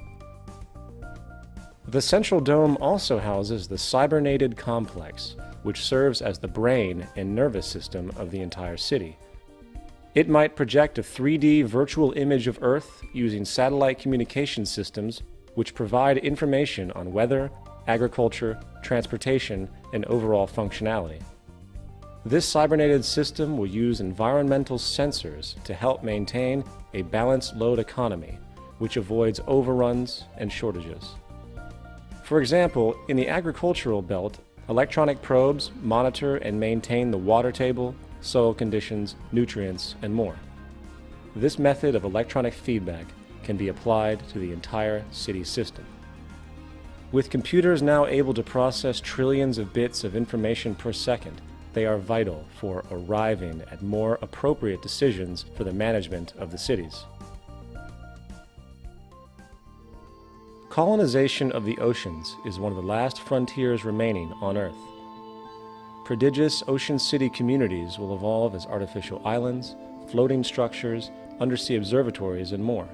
The central dome also houses the cybernated complex, which serves as the brain and nervous system of the entire city. It might project a 3D virtual image of Earth using satellite communication systems which provide information on weather, agriculture, transportation, and overall functionality. This cybernated system will use environmental sensors to help maintain a balanced load economy, which avoids overruns and shortages. For example, in the agricultural belt, electronic probes monitor and maintain the water table, soil conditions, nutrients, and more. This method of electronic feedback can be applied to the entire city system. With computers now able to process trillions of bits of information per second, they are vital for arriving at more appropriate decisions for the management of the cities. Colonization of the oceans is one of the last frontiers remaining on Earth. Prodigious ocean city communities will evolve as artificial islands, floating structures, undersea observatories, and more.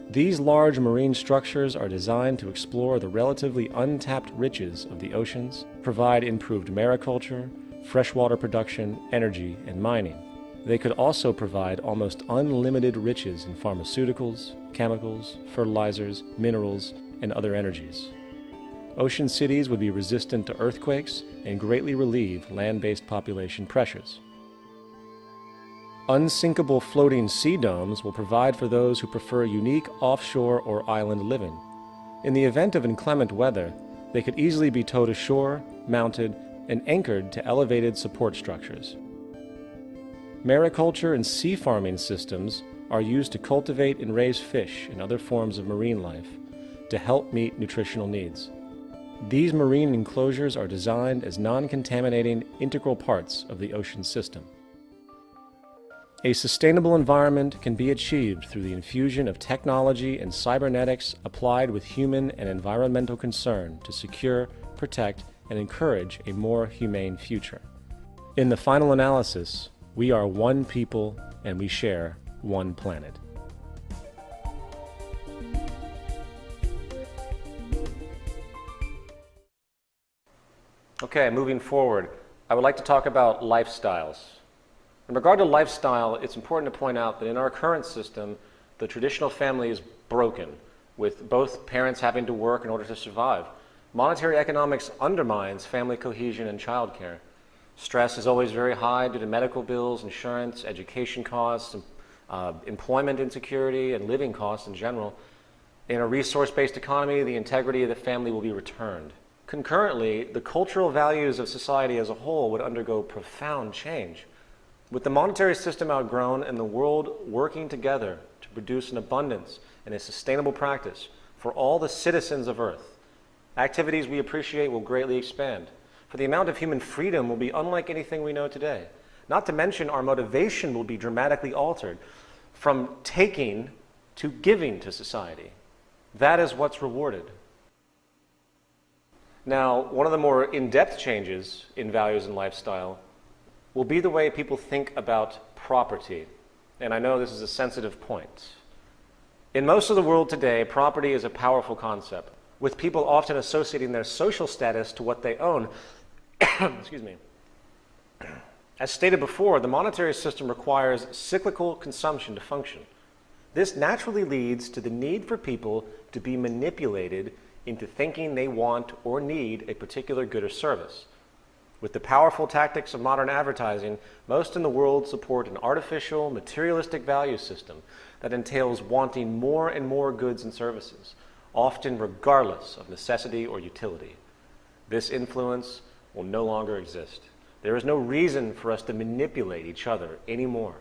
These large marine structures are designed to explore the relatively untapped riches of the oceans, provide improved mariculture, freshwater production, energy, and mining. They could also provide almost unlimited riches in pharmaceuticals, chemicals, fertilizers, minerals, and other energies. Ocean cities would be resistant to earthquakes and greatly relieve land-based population pressures. Unsinkable floating sea domes will provide for those who prefer unique offshore or island living. In the event of inclement weather, they could easily be towed ashore, mounted, and anchored to elevated support structures. Mariculture and sea farming systems are used to cultivate and raise fish and other forms of marine life to help meet nutritional needs. These marine enclosures are designed as non-contaminating integral parts of the ocean system. A sustainable environment can be achieved through the infusion of technology and cybernetics applied with human and environmental concern to secure, protect, and encourage a more humane future. In the final analysis, we are one people and we share one planet. Okay, moving forward, I would like to talk about lifestyles. In regard to lifestyle, it's important to point out that in our current system, the traditional family is broken, with both parents having to work in order to survive. Monetary economics undermines family cohesion and childcare. Stress is always very high due to medical bills, insurance, education costs, employment insecurity, and living costs in general. In a resource-based economy, the integrity of the family will be returned. Concurrently, the cultural values of society as a whole would undergo profound change. With the monetary system outgrown and the world working together to produce an abundance and a sustainable practice for all the citizens of Earth, activities we appreciate will greatly expand. For the amount of human freedom will be unlike anything we know today. Not to mention our motivation will be dramatically altered from taking to giving to society. That is what's rewarded. Now, one of the more in-depth changes in values and lifestyle will be the way people think about property. And I know this is a sensitive point. In most of the world today, property is a powerful concept, with people often associating their social status to what they own. Excuse me. As stated before, the monetary system requires cyclical consumption to function. This naturally leads to the need for people to be manipulated into thinking they want or need a particular good or service. With the powerful tactics of modern advertising, most in the world support an artificial, materialistic value system that entails wanting more and more goods and services, often regardless of necessity or utility. This influence will no longer exist. There is no reason for us to manipulate each other anymore.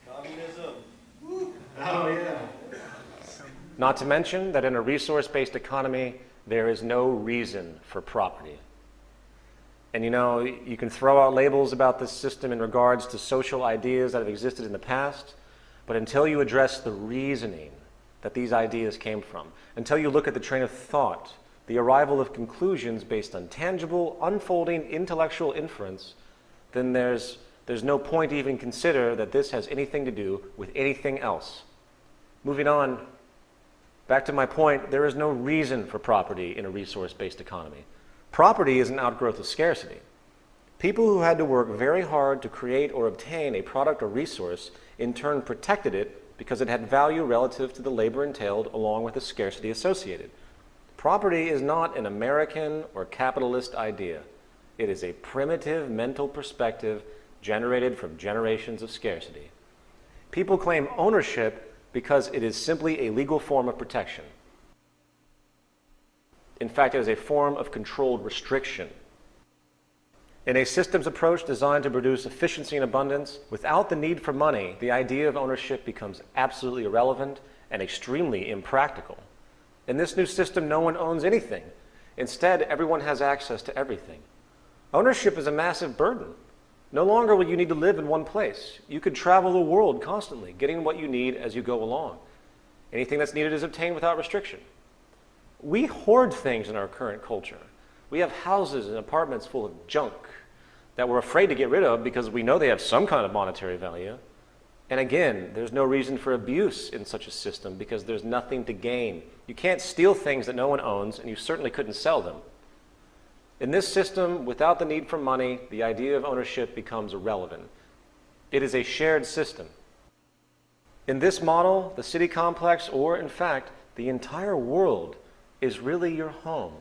Communism. Oh, yeah. Not to mention that in a resource-based economy, there is no reason for property. And you know, you can throw out labels about this system in regards to social ideas that have existed in the past, but until you address the reasoning that these ideas came from, until you look at the train of thought the arrival of conclusions based on tangible, unfolding intellectual inference, then there's no point to even consider that this has anything to do with anything else. Moving on, back to my point, there is no reason for property in a resource-based economy. Property is an outgrowth of scarcity. People who had to work very hard to create or obtain a product or resource in turn protected it because it had value relative to the labor entailed along with the scarcity associated. Property is not an American or capitalist idea. It is a primitive mental perspective generated from generations of scarcity. People claim ownership because it is simply a legal form of protection. In fact, it is a form of controlled restriction. In a systems approach designed to produce efficiency and abundance, without the need for money, the idea of ownership becomes absolutely irrelevant and extremely impractical. In this new system, no one owns anything. Instead, everyone has access to everything. Ownership is a massive burden. No longer will you need to live in one place. You could travel the world constantly, getting what you need as you go along. Anything that's needed is obtained without restriction. We hoard things in our current culture. We have houses and apartments full of junk that we're afraid to get rid of because we know they have some kind of monetary value. And again, there's no reason for abuse in such a system because there's nothing to gain. You can't steal things that no one owns, and you certainly couldn't sell them. In this system, without the need for money, the idea of ownership becomes irrelevant. It is a shared system. In this model, the city complex, or in fact, the entire world, is really your home.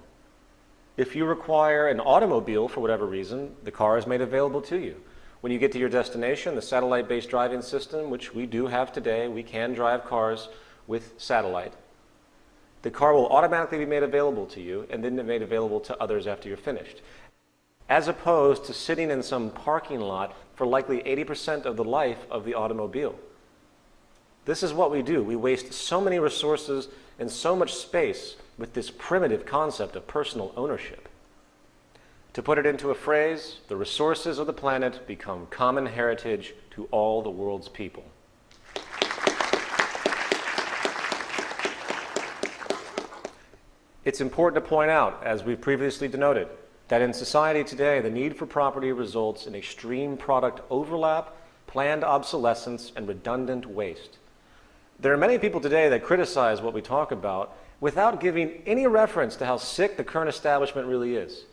If you require an automobile for whatever reason, the car is made available to you. When you get to your destination, the satellite-based driving system, which we do have today, we can drive cars with satellite. The car will automatically be made available to you and then made available to others after you're finished, as opposed to sitting in some parking lot for likely 80% of the life of the automobile. This is what we do. We waste so many resources and so much space with this primitive concept of personal ownership. To put it into a phrase, the resources of the planet become common heritage to all the world's people. It's important to point out, as we've previously denoted, that in society today, the need for property results in extreme product overlap, planned obsolescence, and redundant waste. There are many people today that criticize what we talk about without giving any reference to how sick the current establishment really is.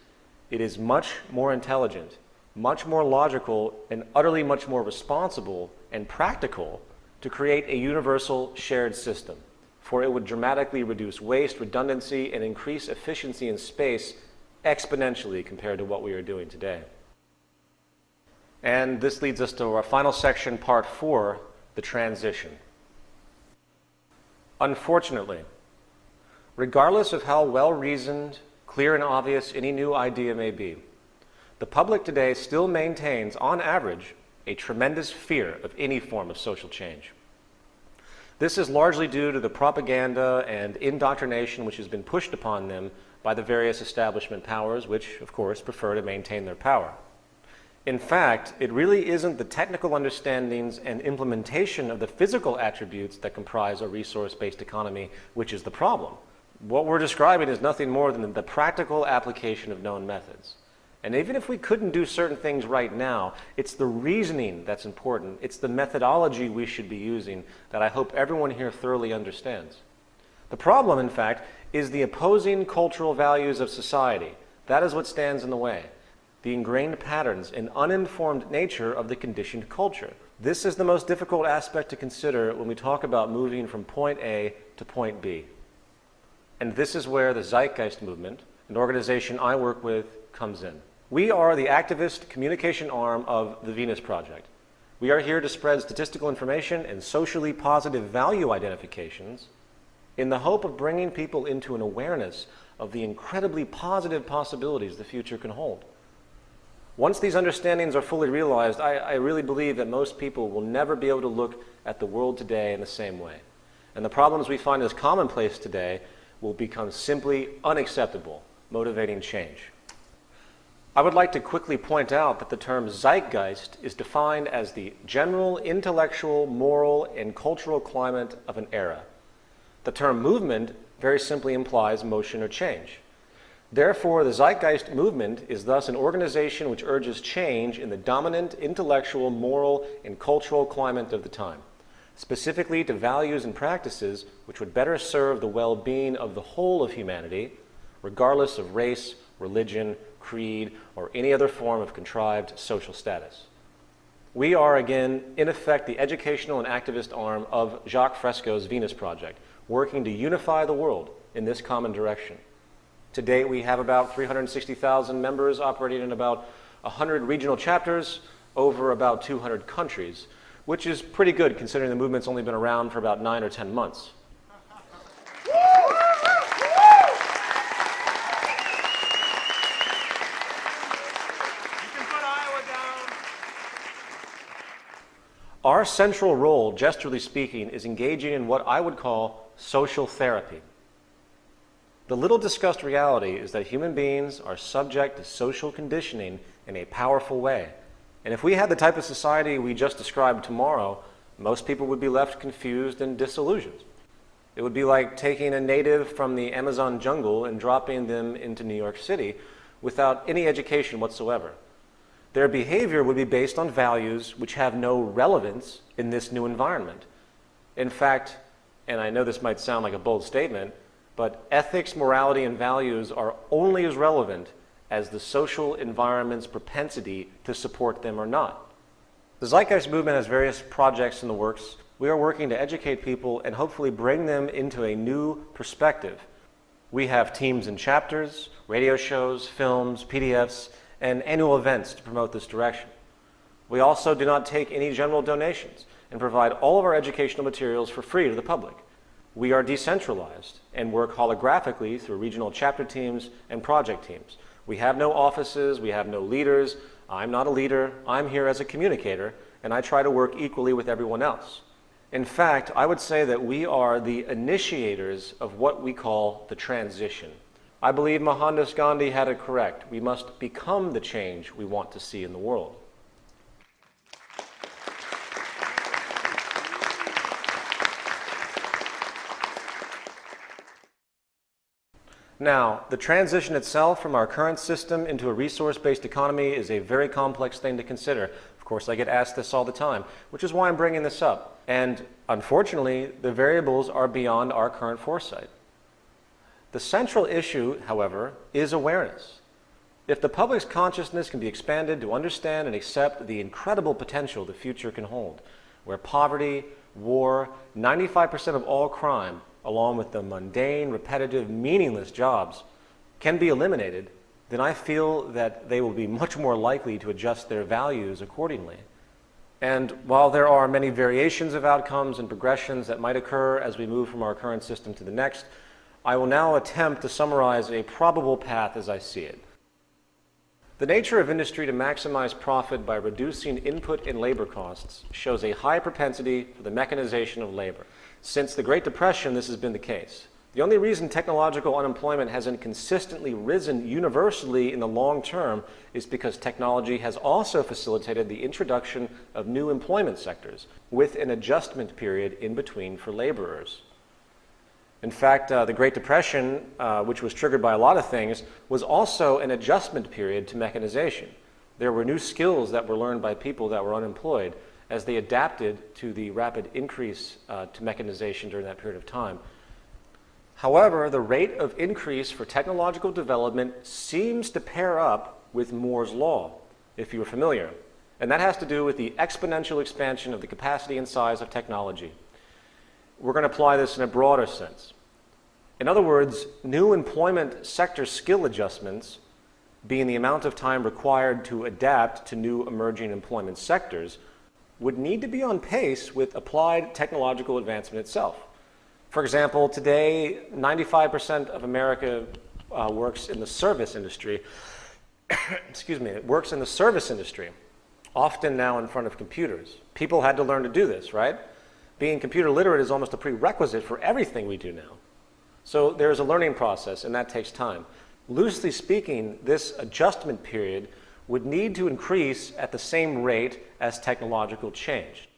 It is much more intelligent, much more logical, and utterly much more responsible and practical to create a universal shared system, for it would dramatically reduce waste, redundancy, and increase efficiency in space exponentially compared to what we are doing today. And this leads us to our final section, part 4, the transition. Unfortunately, regardless of how well-reasoned, clear and obvious any new idea may be, the public today still maintains, on average, a tremendous fear of any form of social change. This is largely due to the propaganda and indoctrination which has been pushed upon them by the various establishment powers, which, of course, prefer to maintain their power. In fact, it really isn't the technical understandings and implementation of the physical attributes that comprise a resource-based economy which is the problem. What we're describing is nothing more than the practical application of known methods. And even if we couldn't do certain things right now, it's the reasoning that's important. It's the methodology we should be using that I hope everyone here thoroughly understands. The problem, in fact, is the opposing cultural values of society. That is what stands in the way. The ingrained patterns and uninformed nature of the conditioned culture. This is the most difficult aspect to consider when we talk about moving from point A to point B. And this is where the Zeitgeist movement, an organization I work with, comes in. We are the activist communication arm of the Venus Project. We are here to spread statistical information and socially positive value identifications in the hope of bringing people into an awareness of the incredibly positive possibilities the future can hold. Once these understandings are fully realized, I really believe that most people will never be able to look at the world today in the same way. And the problems we find as commonplace today will become simply unacceptable, motivating change. I would like to quickly point out that the term zeitgeist is defined as the general intellectual, moral, and cultural climate of an era. The term movement very simply implies motion or change. Therefore, the Zeitgeist movement is thus an organization which urges change in the dominant intellectual, moral, and cultural climate of the time, specifically to values and practices which would better serve the well-being of the whole of humanity, regardless of race, religion, creed, or any other form of contrived social status. We are, again, in effect, the educational and activist arm of Jacques Fresco's Venus Project, working to unify the world in this common direction. To date, we have about 360,000 members operating in about 100 regional chapters over about 200 countries, which is pretty good considering the movement's only been around for about 9 or 10 months. Our central role, gesturally speaking, is engaging in what I would call social therapy. The little discussed reality is that human beings are subject to social conditioning in a powerful way. And if we had the type of society we just described tomorrow, most people would be left confused and disillusioned. It would be like taking a native from the Amazon jungle and dropping them into New York City without any education whatsoever. Their behavior would be based on values which have no relevance in this new environment. In fact, and I know this might sound like a bold statement, but ethics, morality, and values are only as relevant as the social environment's propensity to support them or not. The Zeitgeist movement has various projects in the works. We are working to educate people and hopefully bring them into a new perspective. We have teams and chapters, radio shows, films, PDFs, and annual events to promote this direction. We also do not take any general donations and provide all of our educational materials for free to the public. We are decentralized and work holographically through regional chapter teams and project teams. We have no offices, we have no leaders. I'm not a leader, I'm here as a communicator, and I try to work equally with everyone else. In fact, I would say that we are the initiators of what we call the transition. I believe Mohandas Gandhi had it correct. We must become the change we want to see in the world. Now, the transition itself from our current system into a resource-based economy is a very complex thing to consider. Of course, I get asked this all the time, which is why I'm bringing this up. And unfortunately, the variables are beyond our current foresight. The central issue, however, is awareness. If the public's consciousness can be expanded to understand and accept the incredible potential the future can hold, where poverty, war, 95% of all crime, along with the mundane, repetitive, meaningless jobs, can be eliminated, then I feel that they will be much more likely to adjust their values accordingly. And while there are many variations of outcomes and progressions that might occur as we move from our current system to the next, I will now attempt to summarize a probable path as I see it. The nature of industry to maximize profit by reducing input and labor costs shows a high propensity for the mechanization of labor. Since the Great Depression, this has been the case. The only reason technological unemployment hasn't consistently risen universally in the long term is because technology has also facilitated the introduction of new employment sectors with an adjustment period in between for laborers. In fact, the Great Depression, which was triggered by a lot of things, was also an adjustment period to mechanization. There were new skills that were learned by people that were unemployed as they adapted to the rapid increase to mechanization during that period of time. However, the rate of increase for technological development seems to pair up with Moore's law, if you're familiar. And that has to do with the exponential expansion of the capacity and size of technology. We're going to apply this in a broader sense. In other words, new employment sector skill adjustments, being the amount of time required to adapt to new emerging employment sectors, would need to be on pace with applied technological advancement itself. For example, today, 95% of America works in the service industry. Excuse me, it works in the service industry, often now in front of computers. People had to learn to do this, right? Being computer literate is almost a prerequisite for everything we do now. So there's a learning process, and that takes time. Loosely speaking, this adjustment period would need to increase at the same rate as technological change.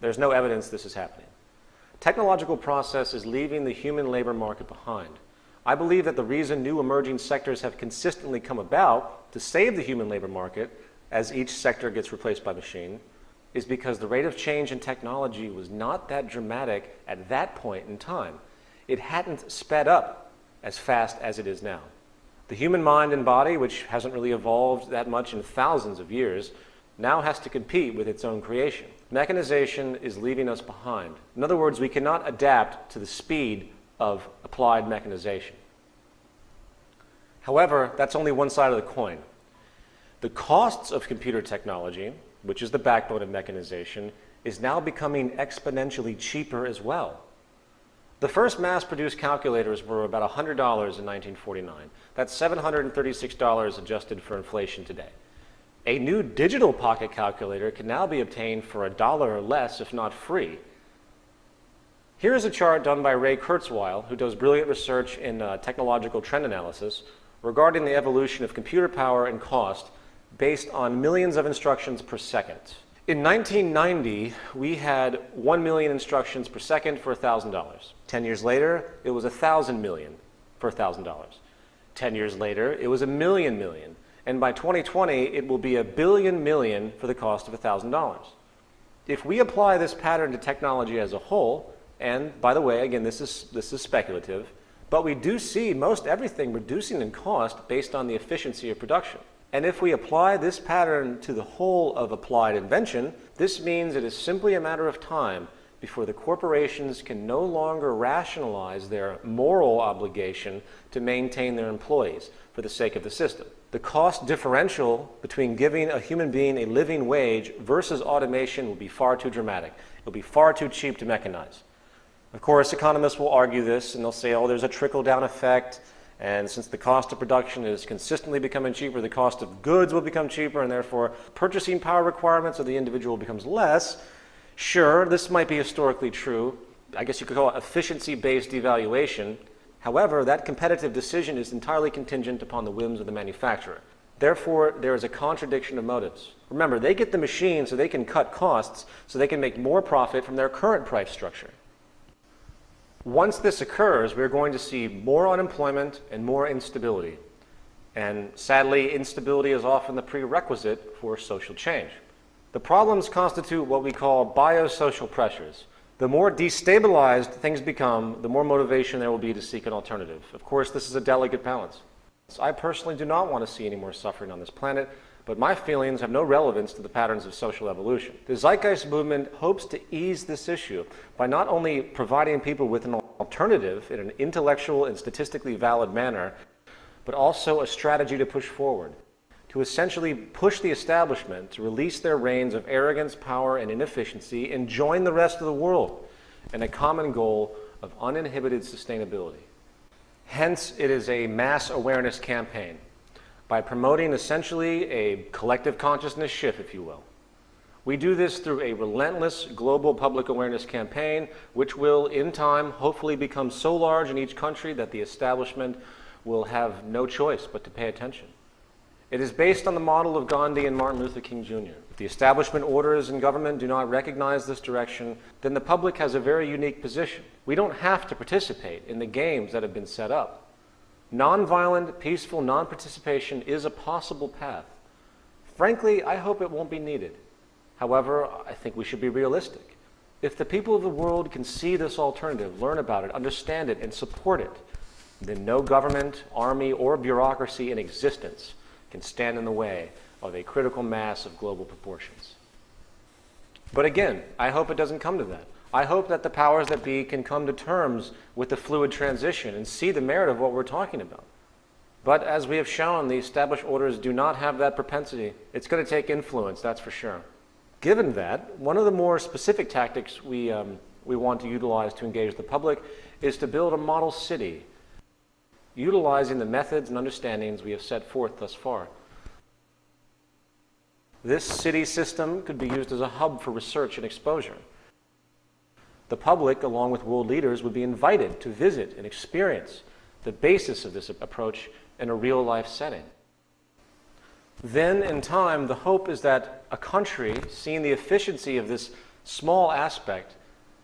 There's no evidence this is happening. Technological process is leaving the human labor market behind. I believe that the reason new emerging sectors have consistently come about to save the human labor market as each sector gets replaced by machine is because the rate of change in technology was not that dramatic at that point in time. It hadn't sped up as fast as it is now. The human mind and body, which hasn't really evolved that much in thousands of years, now has to compete with its own creation. Mechanization is leaving us behind. In other words, we cannot adapt to the speed of applied mechanization. However, that's only one side of the coin. The costs of computer technology, which is the backbone of mechanization, is now becoming exponentially cheaper as well. The first mass-produced calculators were about $100 in 1949. That's $736 adjusted for inflation today. A new digital pocket calculator can now be obtained for $1 or less, if not free. Here's a chart done by Ray Kurzweil, who does brilliant research in technological trend analysis regarding the evolution of computer power and cost based on millions of instructions per second. In 1990, we had 1 million instructions per second for $1,000. 10 years later, it was 1,000 million for $1,000. 10 years later, it was 1 million million. And by 2020, it will be 1 billion million for the cost of $1,000. If we apply this pattern to technology as a whole, and by the way, again, this is speculative, but we do see most everything reducing in cost based on the efficiency of production. And if we apply this pattern to the whole of applied invention, this means it is simply a matter of time before the corporations can no longer rationalize their moral obligation to maintain their employees for the sake of the system. The cost differential between giving a human being a living wage versus automation will be far too dramatic. It will be far too cheap to mechanize. Of course, economists will argue this, and they'll say, oh, there's a trickle-down effect, and since the cost of production is consistently becoming cheaper, the cost of goods will become cheaper, and therefore purchasing power requirements of the individual becomes less. Sure, this might be historically true. I guess you could call it efficiency-based devaluation. However, that competitive decision is entirely contingent upon the whims of the manufacturer. Therefore, there is a contradiction of motives. Remember, they get the machine so they can cut costs, so they can make more profit from their current price structure. Once this occurs, we're going to see more unemployment and more instability. And sadly, instability is often the prerequisite for social change. The problems constitute what we call biosocial pressures. The more destabilized things become, the more motivation there will be to seek an alternative. Of course, this is a delicate balance. I personally do not want to see any more suffering on this planet, but my feelings have no relevance to the patterns of social evolution. The Zeitgeist movement hopes to ease this issue by not only providing people with an alternative in an intellectual and statistically valid manner, but also a strategy to push forward, to essentially push the establishment to release their reins of arrogance, power, and inefficiency and join the rest of the world in a common goal of uninhibited sustainability. Hence, it is a mass awareness campaign, by promoting essentially a collective consciousness shift, if you will. We do this through a relentless global public awareness campaign, which will, in time, hopefully become so large in each country that the establishment will have no choice but to pay attention. It is based on the model of Gandhi and Martin Luther King Jr. If the establishment orders and government do not recognize this direction, then the public has a very unique position. We don't have to participate in the games that have been set up. Nonviolent, peaceful non-participation is a possible path. Frankly, I hope it won't be needed. However, I think we should be realistic. If the people of the world can see this alternative, learn about it, understand it, and support it, then no government, army, or bureaucracy in existence can stand in the way of a critical mass of global proportions. But again, I hope it doesn't come to that. I hope that the powers that be can come to terms with the fluid transition and see the merit of what we're talking about. But as we have shown, the established orders do not have that propensity. It's going to take influence, that's for sure. Given that, one of the more specific tactics we want to utilize to engage the public is to build a model city, utilizing the methods and understandings we have set forth thus far. This city system could be used as a hub for research and exposure. The public, along with world leaders, would be invited to visit and experience the basis of this approach in a real-life setting. Then, in time, the hope is that a country, seeing the efficiency of this small aspect,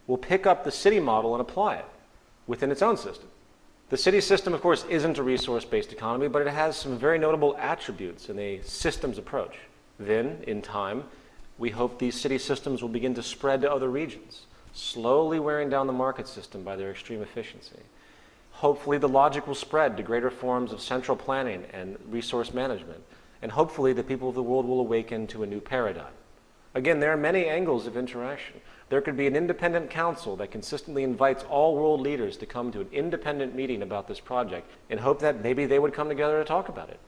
will pick up the city model and apply it within its own system. The city system, of course, isn't a resource-based economy, but it has some very notable attributes in a systems approach. Then, in time, we hope these city systems will begin to spread to other regions, slowly wearing down the market system by their extreme efficiency. Hopefully, the logic will spread to greater forms of central planning and resource management, and hopefully the people of the world will awaken to a new paradigm. Again, there are many angles of interaction. There could be an independent council that consistently invites all world leaders to come to an independent meeting about this project in hope that maybe they would come together to talk about it.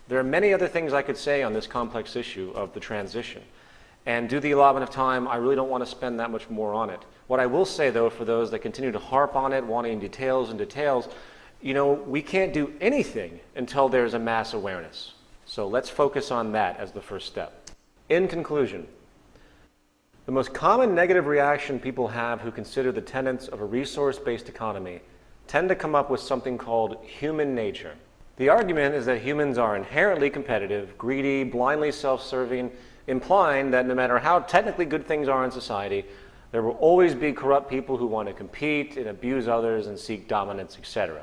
There are many other things I could say on this complex issue of the transition. And due to the allotment of time, I really don't want to spend that much more on it. What I will say, though, for those that continue to harp on it, wanting details and details, we can't do anything until there's a mass awareness. So let's focus on that as the first step. In conclusion, the most common negative reaction people have who consider the tenets of a resource-based economy tend to come up with something called human nature. The argument is that humans are inherently competitive, greedy, blindly self-serving, implying that no matter how technically good things are in society, there will always be corrupt people who want to compete and abuse others and seek dominance, etc.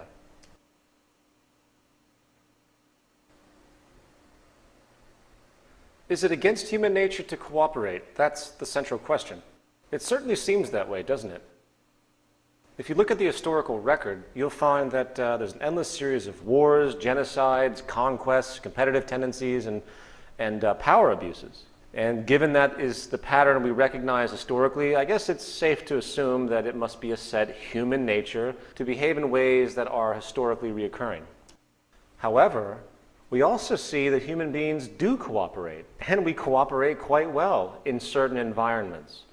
Is it against human nature to cooperate? That's the central question. It certainly seems that way, doesn't it? If you look at the historical record, you'll find that there's an endless series of wars, genocides, conquests, competitive tendencies, and power abuses. And given that is the pattern we recognize historically, I guess it's safe to assume that it must be a set human nature to behave in ways that are historically reoccurring. However, we also see that human beings do cooperate, and we cooperate quite well in certain environments.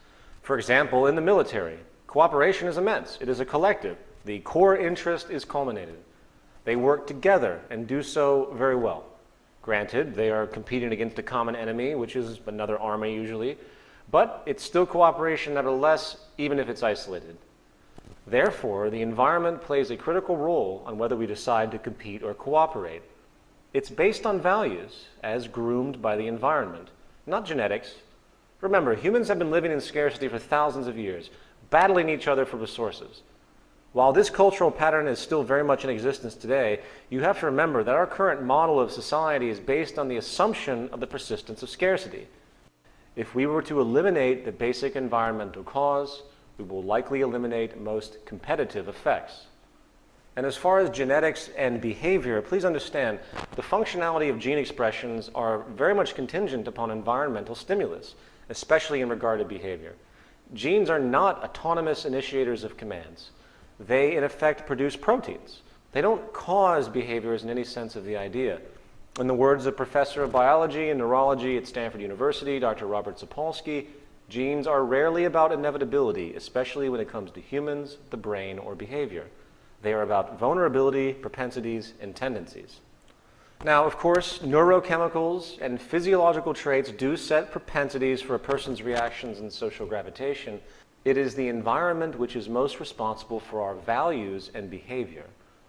For example, in the military, cooperation is immense. It is a collective. The core interest is culminated. They work together and do so very well. Granted, they are competing against a common enemy, which is another army usually, but it's still cooperation nevertheless, even if it's isolated. Therefore, the environment plays a critical role on whether we decide to compete or cooperate. It's based on values, as groomed by the environment, not genetics. Remember, humans have been living in scarcity for thousands of years, battling each other for resources. While this cultural pattern is still very much in existence today, you have to remember that our current model of society is based on the assumption of the persistence of scarcity. If we were to eliminate the basic environmental cause, we will likely eliminate most competitive effects. And as far as genetics and behavior, please understand the functionality of gene expressions are very much contingent upon environmental stimulus, especially in regard to behavior. Genes are not autonomous initiators of commands. They, in effect, produce proteins. They don't cause behaviors in any sense of the idea. In the words of Professor of Biology and Neurology at Stanford University, Dr. Robert Sapolsky, genes are rarely about inevitability, especially when it comes to humans, the brain, or behavior. They are about vulnerability, propensities, and tendencies. Now, of course, neurochemicals and physiological traits do set propensities for a person's reactions and social gravitation. It is the environment which is most responsible for our values and behavior.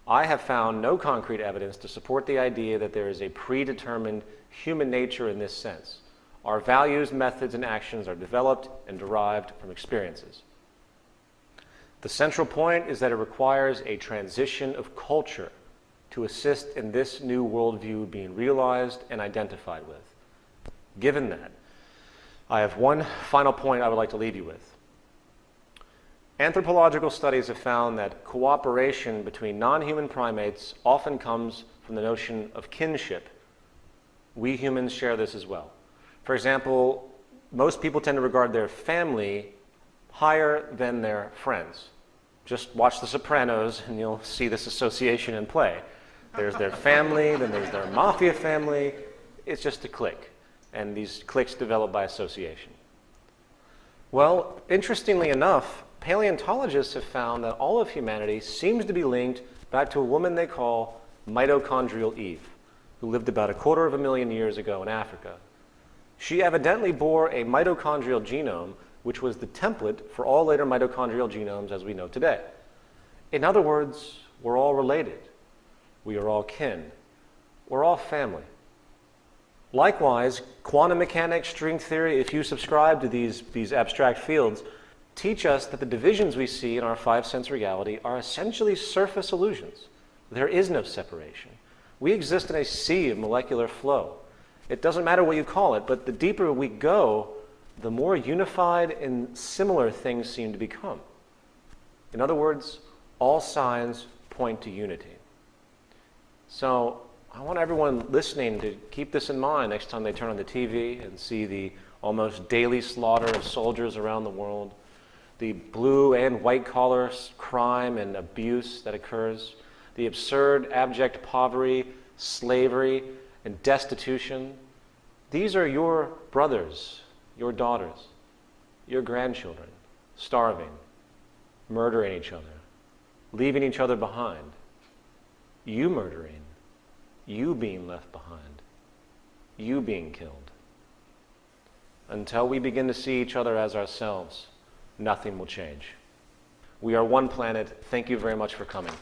I have found no concrete evidence to support the idea that there is a predetermined human nature in this sense. Our values, methods, and actions are developed and derived from experiences. The central point is that it requires a transition of culture to assist in this new worldview being realized and identified with. Given that, I have one final point I would like to leave you with. Anthropological studies have found that cooperation between non-human primates often comes from the notion of kinship. We humans share this as well. For example, most people tend to regard their family higher than their friends. Just watch The Sopranos and you'll see this association in play. There's their family, then there's their Mafia family. It's just a clique, and these cliques develop by association. Well, interestingly enough, paleontologists have found that all of humanity seems to be linked back to a woman they call mitochondrial Eve, who lived about 250,000 years ago in Africa. She evidently bore a mitochondrial genome which was the template for all later mitochondrial genomes as we know today. In other words, we're all related. We are all kin. We're all family. Likewise, quantum mechanics, string theory, if you subscribe to these abstract fields, teach us that the divisions we see in our five-sense reality are essentially surface illusions. There is no separation. We exist in a sea of molecular flow. It doesn't matter what you call it, but the deeper we go, the more unified and similar things seem to become. In other words, all signs point to unity. So I want everyone listening to keep this in mind next time they turn on the TV and see the almost daily slaughter of soldiers around the world, the blue and white collar crime and abuse that occurs, the absurd, abject poverty, slavery, and destitution. These are your brothers, your daughters, your grandchildren, starving, murdering each other, leaving each other behind, you murdering, you being left behind, you being killed. Until we begin to see each other as ourselves, nothing will change. We are one planet. Thank you very much for coming.